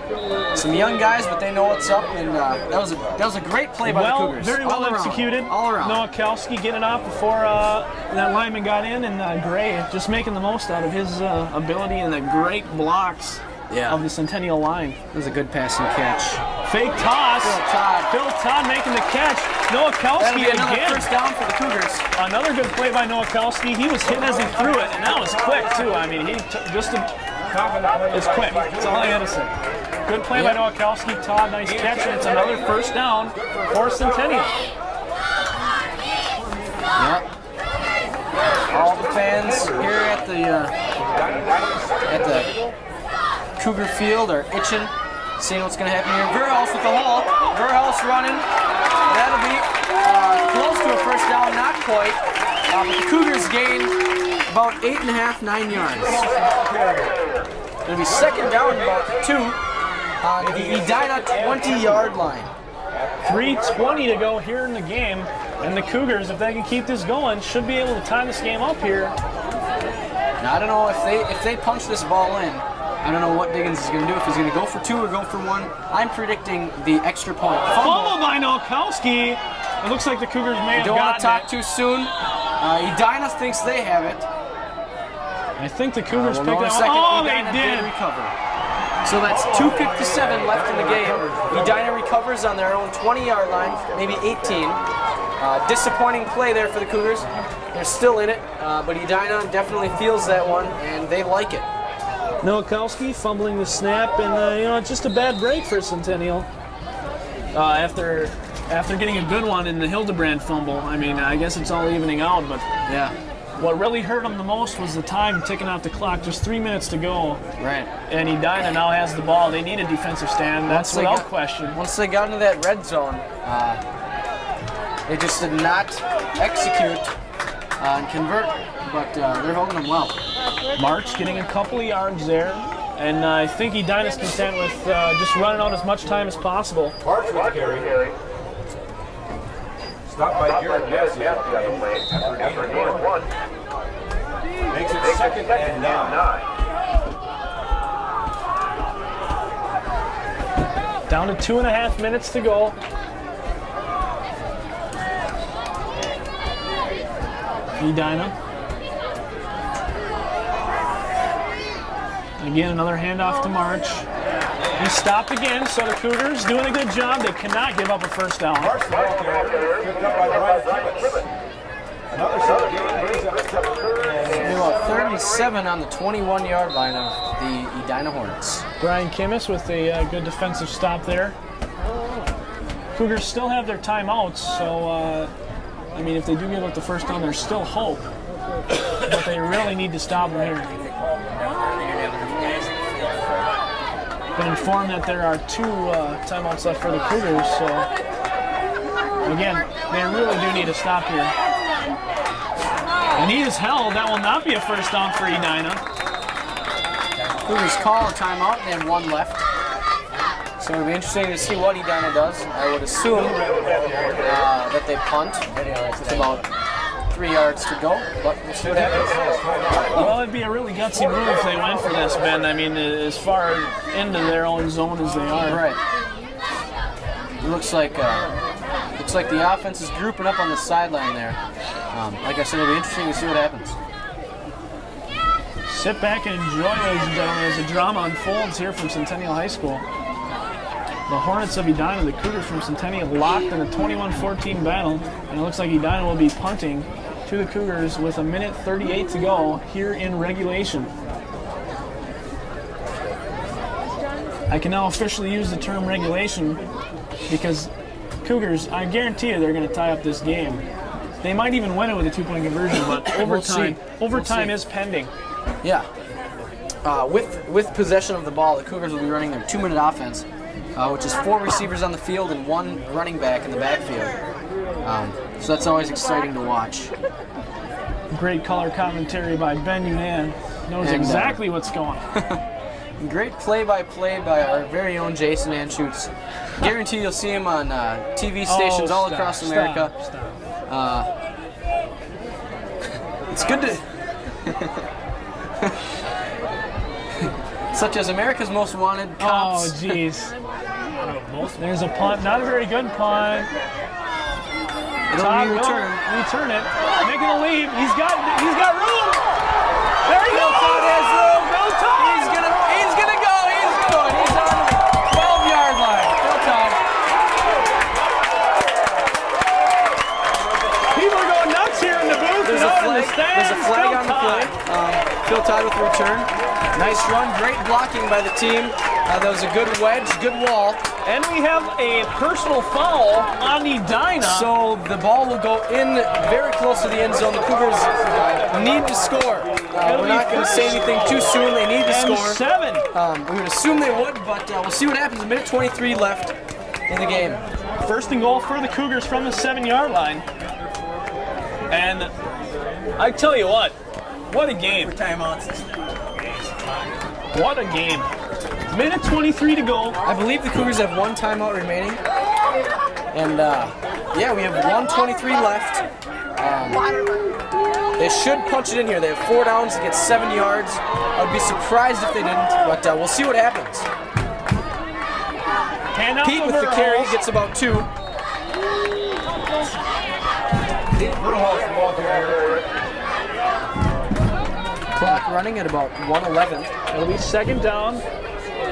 Some young guys, but they know what's up, and that was a great play by the Cougars. Very well executed. All around. Nowakowski getting off before that lineman got in, and Gray just making the most out of his ability and the great blocks of the Centennial line. It was a good passing catch. Fake toss. Phil Todd making the catch. Nowakowski again. Another first down for the Cougars. Another good play by Nowakowski. He was hit as he threw it, and that was quick too. I mean, it's quick. That's all I had to say. Good play by Nowakowski. Todd, nice catch, and it's another first down for Centennial. Yep. All the fans here at the Cougar Field are itching, seeing what's going to happen here. Verhulst with the hole. Verhulst running. That'll be close to a first down, not quite. But the Cougars gain about 8.5, 9 yards. It'll be second down, about 2 on the Edina 20-yard line. 3:20 to go here in the game, and the Cougars, if they can keep this going, should be able to tie this game up here. Now, I don't know if they punch this ball in. I don't know what Diggins is going to do, if he's going to go for 2 or go for 1. I'm predicting the extra point. Fumble by Nowakowski. It looks like the Cougars may have gotten it. Don't want to talk too soon. Edina thinks they have it. I think the Cougars picked it up. Oh, they did recover. So that's 2:57 left in the game. Edina recovers on their own 20-yard line, maybe 18. Disappointing play there for the Cougars. They're still in it, but Edina definitely feels that one, and they like it. Nowakowski fumbling the snap, and just a bad break for Centennial. After getting a good one in the Hildebrand fumble, I mean, I guess it's all evening out, but yeah. What really hurt them the most was the time ticking off the clock. Just 3 minutes to go. Right. And Edina now has the ball. They need a defensive stand. That's without question. Once they got into that red zone, they just did not execute and convert, but they're holding them well. March getting a couple of yards there, and I think Edina's content with just running out as much time as possible. March with carry. Stopped by Garrett Massey after a gain of 1. Makes it second and 9. Down to 2.5 minutes to go. Edina. Again, another handoff to March. He stopped again, so the Cougars doing a good job. They cannot give up a first down. March ball carrier picked up by Brian Kimmons. Another shot gain brings up third and About 37 on the 21-yard line of the Edina Hornets. Brian Kimmis with a good defensive stop there. Cougars still have their timeouts, so I mean, if they do give up the first down, there's still hope. But they really need to stop them here. Been informed that there are 2 timeouts left for the Cougars, so again, they really do need to stop here. And he is held. That will not be a first down for Edina. Cougars call a timeout. They have 1 left. So it'll be interesting to see what Edina does. I would assume that they punt with about 3 yards to go, but we'll see what happens. Well, it'd be a really gutsy move if they went for this, Ben. I mean, as far into their own zone as they are. Right. It looks like the offense is grouping up on the sideline there. Like I said, it'll be interesting to see what happens. Sit back and enjoy, ladies and gentlemen, as the drama unfolds here from Centennial High School. The Hornets of Edina, the Cougars from Centennial, locked in a 21-14 battle, and it looks like Edina will be punting to the Cougars with 1:38 to go here in regulation. I can now officially use the term regulation because Cougars, I guarantee you they're going to tie up this game. They might even win it with a 2-point conversion, but overtime is pending. Yeah. With possession of the ball, the Cougars will be running their 2-minute offense, which is 4 receivers on the field and 1 running back in the backfield. So that's always exciting to watch. Great color commentary by Ben Unan. Knows exactly what's going on. Great play-by-play by our very own Jason Anschutz. Guarantee you'll see him on TV stations all across America. It's good to... Such as America's Most Wanted Cops. Oh, jeez. There's a punt. Not a very good punt. It'll be returned. Return it. Making a leap. He's got room. There he goes. Todd has room. No time. He's gonna go. He's good. He's on the 12-yard line. Phil Todd. People are going nuts here in the booth. There's a flag on the play. Phil Todd with the return. Nice run. Great blocking by the team. That was a good wedge, good wall. And we have a personal foul on Edina. So the ball will go in very close to the end zone. The Cougars need to score. We're not going to say anything too soon. They need to score. 7. We would assume they would, but we'll see what happens. 1:23 left in the game. First and goal for the Cougars from the 7-yard line. And I tell you what a game. What a game. 1:23 to go. I believe the Cougars have 1 timeout remaining. And yeah, we have 1:23 left. They should punch it in here. They have 4 downs to get 7 yards. I'd be surprised if they didn't, but we'll see what happens. Pete with the carry gets about 2. Clock running at about 1:11. It'll be 2nd down.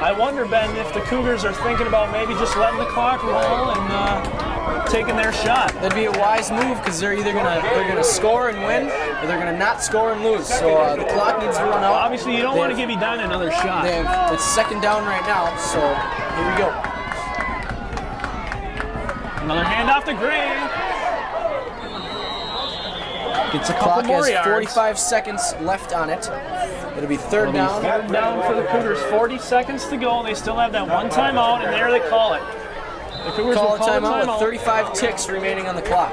I wonder, Ben, if the Cougars are thinking about maybe just letting the clock roll and taking their shot. That'd be a wise move because they're either gonna score and win, or they're gonna not score and lose. So the clock needs to run out. Obviously, you don't want to give Edina another shot. It's 2nd down right now. So here we go. Another handoff to Gray. Gets a couple Clock more has yards. 45 seconds left on it. It'll be 3rd down. 3rd down for the Cougars. 40 seconds to go. They still have that 1 timeout, and there they call it. The Cougars Call will a call timeout with 35 ticks remaining on the clock.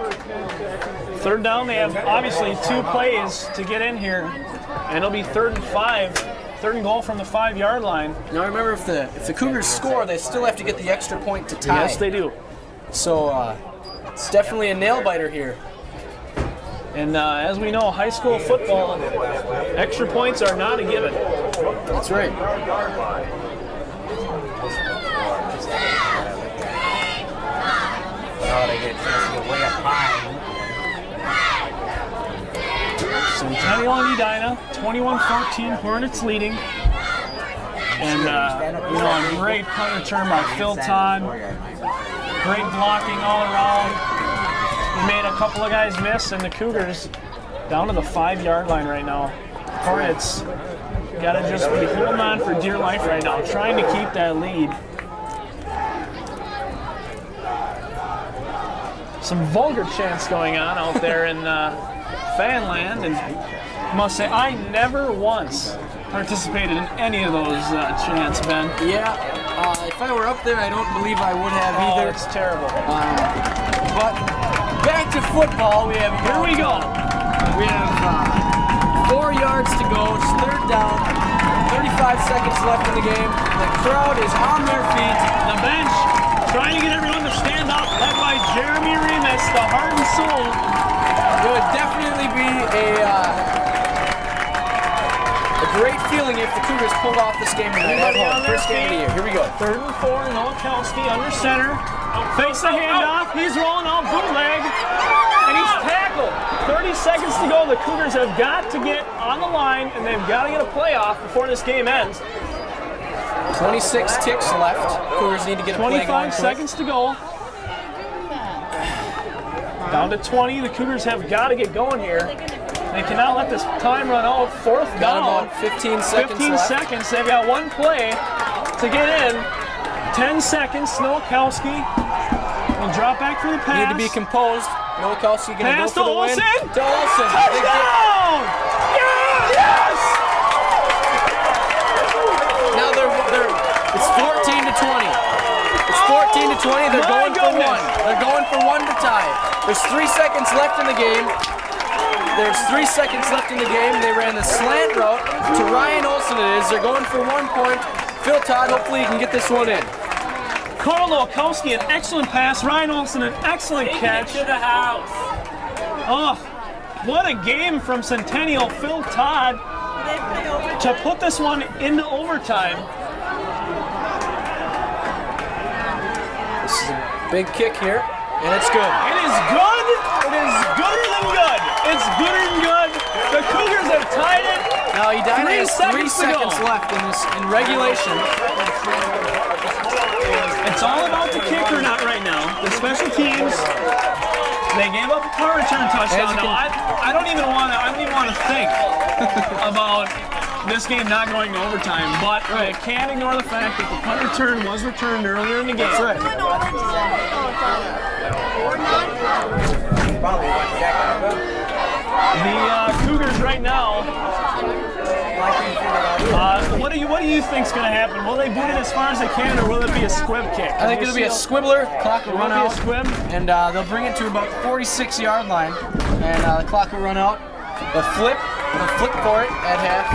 3rd down. They have obviously 2 plays to get in here, and it'll be 3rd and 5. 3rd and goal from the 5-yard line. Now remember, if the Cougars score, they still have to get the extra point to tie. Yes, they do. So It's definitely a nail biter here. And as we know, high school football, extra points are not a given. That's right. Oh, they get a chance to get way up high. Centennial and Edina, 21-14, Hornets leading. And, a great punt return by Phil Todd. Great blocking all around. He made a couple of guys miss, and the Cougars down to the 5-yard line right now. Hornets got to just be holding on for dear life right now, trying to keep that lead. Some vulgar chants going on out there in Fanland, and I must say, I never once participated in any of those chants, Ben. Yeah, if I were up there, I don't believe I would have either. It's terrible. But back to football. We have Here we go. We have 4 yards to go. It's third down. 35 seconds left in the game. The crowd is on their feet. The bench trying to get everyone to stand up, led by Jeremy Remus, the heart and soul. It would definitely be a great feeling if the Cougars pulled off this game tonight at home. First game of the year. Here we go. 3rd and 4, Nowakowski under center. Fakes the handoff. He's rolling out bootleg. And he's tackled. 30 seconds to go. The Cougars have got to get on the line, and they've got to get a playoff before this game ends. 26 ticks left. Cougars need to get a play going. 25 seconds to go. Down to 20. The Cougars have got to get going here. They cannot let this time run out. 4th down. Got about 15 seconds 15 left. seconds. They've got one play to get in. 10 seconds. Nowakowski will drop back for the pass. Need to be composed. Nowakowski going to go Pass for the win. To To Olsen. Touchdown! Yes! Now it's 14 to 20. It's 14 to 20. They're My going for goodness. one. They're going for one to tie. There's 3 seconds left in the game. They ran the slant route to Ryan Olsen. It is. They're going for 1 point. Phil Todd, hopefully he can get this one in. Carl Nowakowski, an excellent pass. Ryan Olsen, an excellent catch. To the house. Oh, what a game from Centennial. Phil Todd to put this one into overtime. This is a big kick here, and it's good. It is good. It is gooder than good. It's gooder than good. The Cougars have tied it. Now Edina has 3 seconds to go. left in regulation. It's all about the kicker not right now. The special teams, they gave up a punt return touchdown. Now, I don't even want to think about this game not going to overtime, but I can't ignore the fact that the punt return was returned earlier in the game. That's right. The Cougars right now. What do you think's going to happen? Will they boot it as far as they can, or will it be a squib kick? I think it'll be a squibbler. Clock will run It'll be out. a squib. And they'll bring it to about the 46-yard line, and the clock will run out. They'll flip for it at half,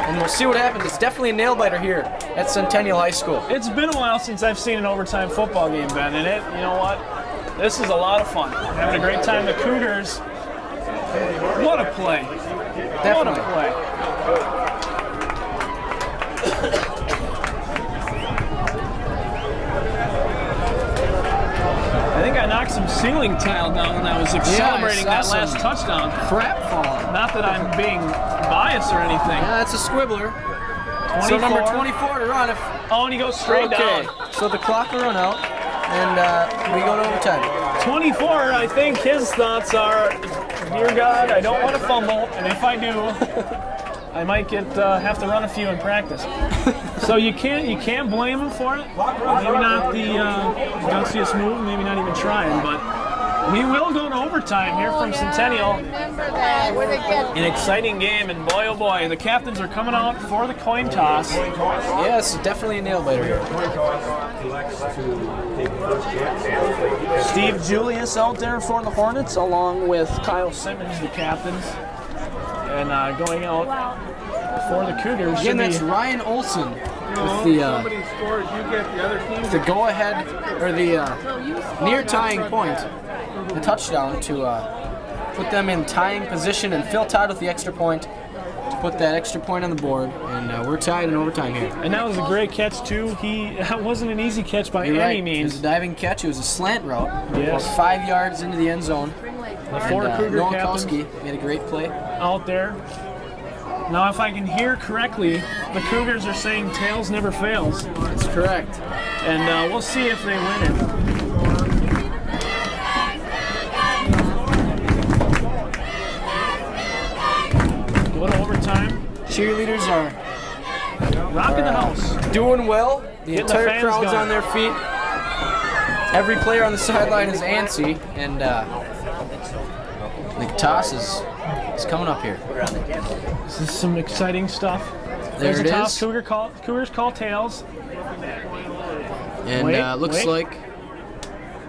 and we'll see what happens. It's definitely a nail biter here at Centennial High School. It's been a while since I've seen an overtime football game, Ben, and you know what? This is a lot of fun. Having a great time. The Cougars, what a play. Definitely. What a play. I think I knocked some ceiling tile down when I was celebrating that last touchdown. Crap falling. Not that I'm being biased or anything. Yeah, that's a squibbler. 24. So number 24 to run. And he goes straight down. So the clock will run out, and we go to overtime. 24, I think his thoughts are, dear God, I don't want to fumble, and if I do, I might have to run a few in practice. So you can't blame him for it. Maybe not the gutsiest move, maybe not even trying, but we will go to overtime here from Centennial. An exciting game, and boy oh boy, the captains are coming out for the coin toss. Yes, definitely a nail biter here. Steve Julius out there for the Hornets, along with Kyle Simmons, the captains. And going out for the Cougars. Again, that's Ryan Olsen with the go-ahead or the near tying point, the touchdown to put them in tying position, and Phil tied with the extra point to put that extra point on the board, and we're tied in overtime here. And that was a great catch too. That wasn't an easy catch by any means. It was a diving catch. It was a slant route. Yes. About 5 yards into the end zone. The four Cougar captains made a great play out there. Now, if I can hear correctly, the Cougars are saying tails never fails. That's correct. And we'll see if they win it. Go to overtime. Cheerleaders are rocking the house. Doing well. The Getting entire the fans crowd's going. on their feet. Every player on the sideline is antsy, and the toss is coming up here. This is some exciting stuff. There's There a it toss. is. Cougars call tails. And Wait, looks wait. like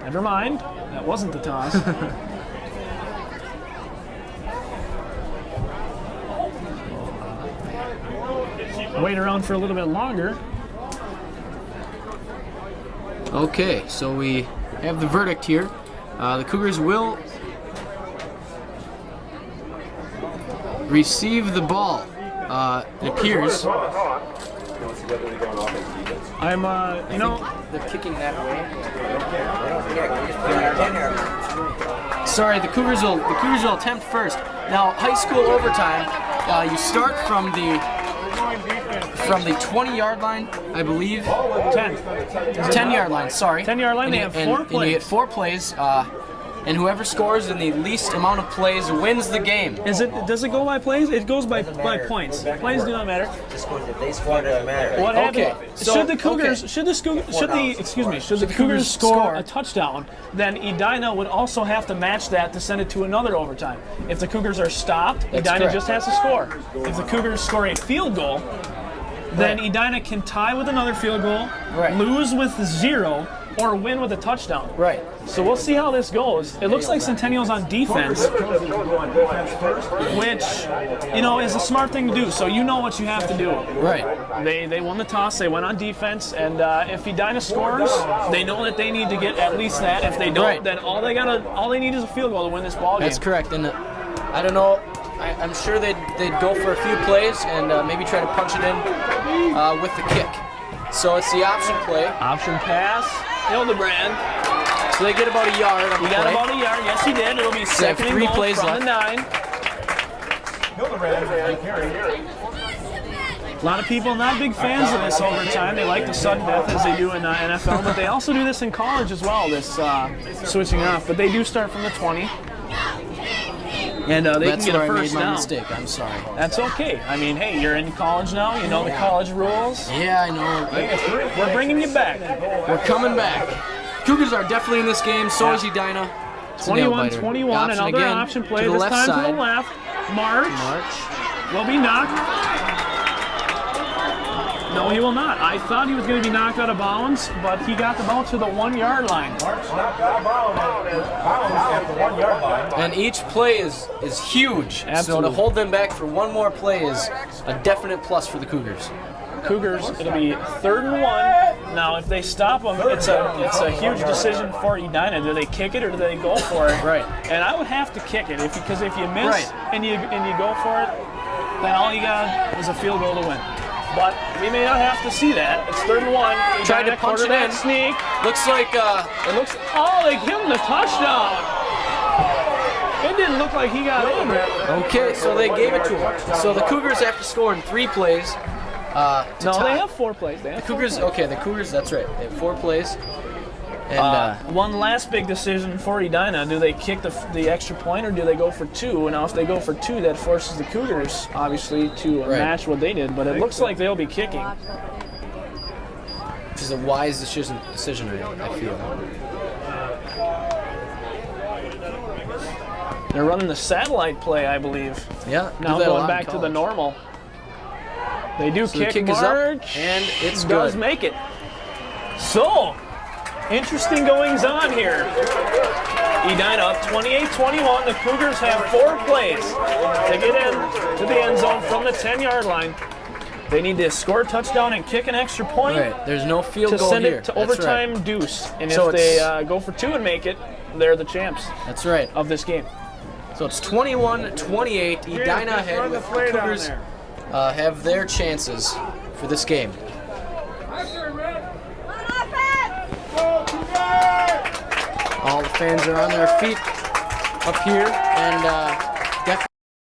Never mind. That wasn't the toss. Wait around for a little bit longer. okay. So we have the verdict here. The Cougars will receive the ball. It appears. I'm, They're kicking that way. Sorry, the Cougars will attempt first. Now, high school overtime, you start from the 20-yard line, I believe. 10-yard line. Sorry. 10-yard line. They have 4 And you plays. get 4 plays, and whoever scores in the least amount of plays wins the game. Does it go by plays? It goes by points. Plays do not matter. If they score, it doesn't matter. What Okay, happens? so- Should the Cougars okay. should the Cougars score a touchdown, then Edina would also have to match that to send it to another overtime. If the Cougars are stopped, Edina correct. just has to score. If the Cougars score a field goal, then Edina can tie with another field goal, Right. lose with 0, or win with a touchdown. Right. So we'll see how this goes. It looks like Centennial's on defense, which, is a smart thing to do. So you know what you have to do. Right. They won the toss. They went on defense, and if Edina scores, they know that they need to get at least that. If they don't, Right. then all they need is a field goal to win this ball game. That's correct. And I don't know. I'm sure they'd go for a few plays and maybe try to punch it in with the kick. So it's the option play. Option pass, Hildebrand. So they get about a yard on the He got play. about a yard. Yes, he did. It'll be second and 3 goal plays from left. the 9. A lot of people not big fans of this overtime. They like the sudden death as they do in NFL, but they also do this in college as well, this switching off. But they do start from the 20. And they That's can get where a I made first my down. mistake. I'm sorry. That's okay. I mean, hey, you're in college now. You know the college rules. Yeah, I know. We're bringing you back. We're coming back. Cougars are definitely in this game. So is Edina. It's a nail-biter. 21-21, Option another again option play. to the This left time side. to the left. March will be knocked. No, he will not. I thought he was going to be knocked out of bounds, but he got the ball to the 1-yard line. And each play is huge. So Absolutely. to hold them back for one more play is a definite plus for the Cougars. Cougars, it'll be 3rd and 1. Now, if they stop them, it's a huge decision for Edina. Do they kick it or do they go for it? Right. And I would have to kick it because if you miss Right. and you go for it, then all you got is a field goal to win. But we may not have to see that. It's 3rd and 1. Tried to Edina, punch it quarterback in. Sneak. Looks like It looks. Oh, they give him the touchdown. It didn't look like he got in. okay, so they gave it to him. So the Cougars have to score in 3 plays. To No, tie. they have 4 plays. They have Cougars. Okay, the Cougars. That's right. They have 4 plays. And one last big decision for Edina. Do they kick the extra point or do they go for 2? Now, if they go for 2, that forces the Cougars, obviously, to match what they did. But it looks like they'll be kicking. which is a wise decision. I feel. They're running the satellite play, I believe. Yeah. do Now that a lot going in back to the college. normal. They do So the kick, kick is up, March. and it's does good. make it. So, interesting goings on here. Edina up 28-21. The Cougars have 4 plays to get in to the end zone from the 10-yard line. They need to score a touchdown and kick an extra point Right. There's no field to goal send here. it to That's overtime right. deuce. And So if they it's- go for 2 and make it, they're the champs That's right. of this game. So it's 21-28. Edina ahead with the Cougars have their chances for this game. All the fans are on their feet up here, and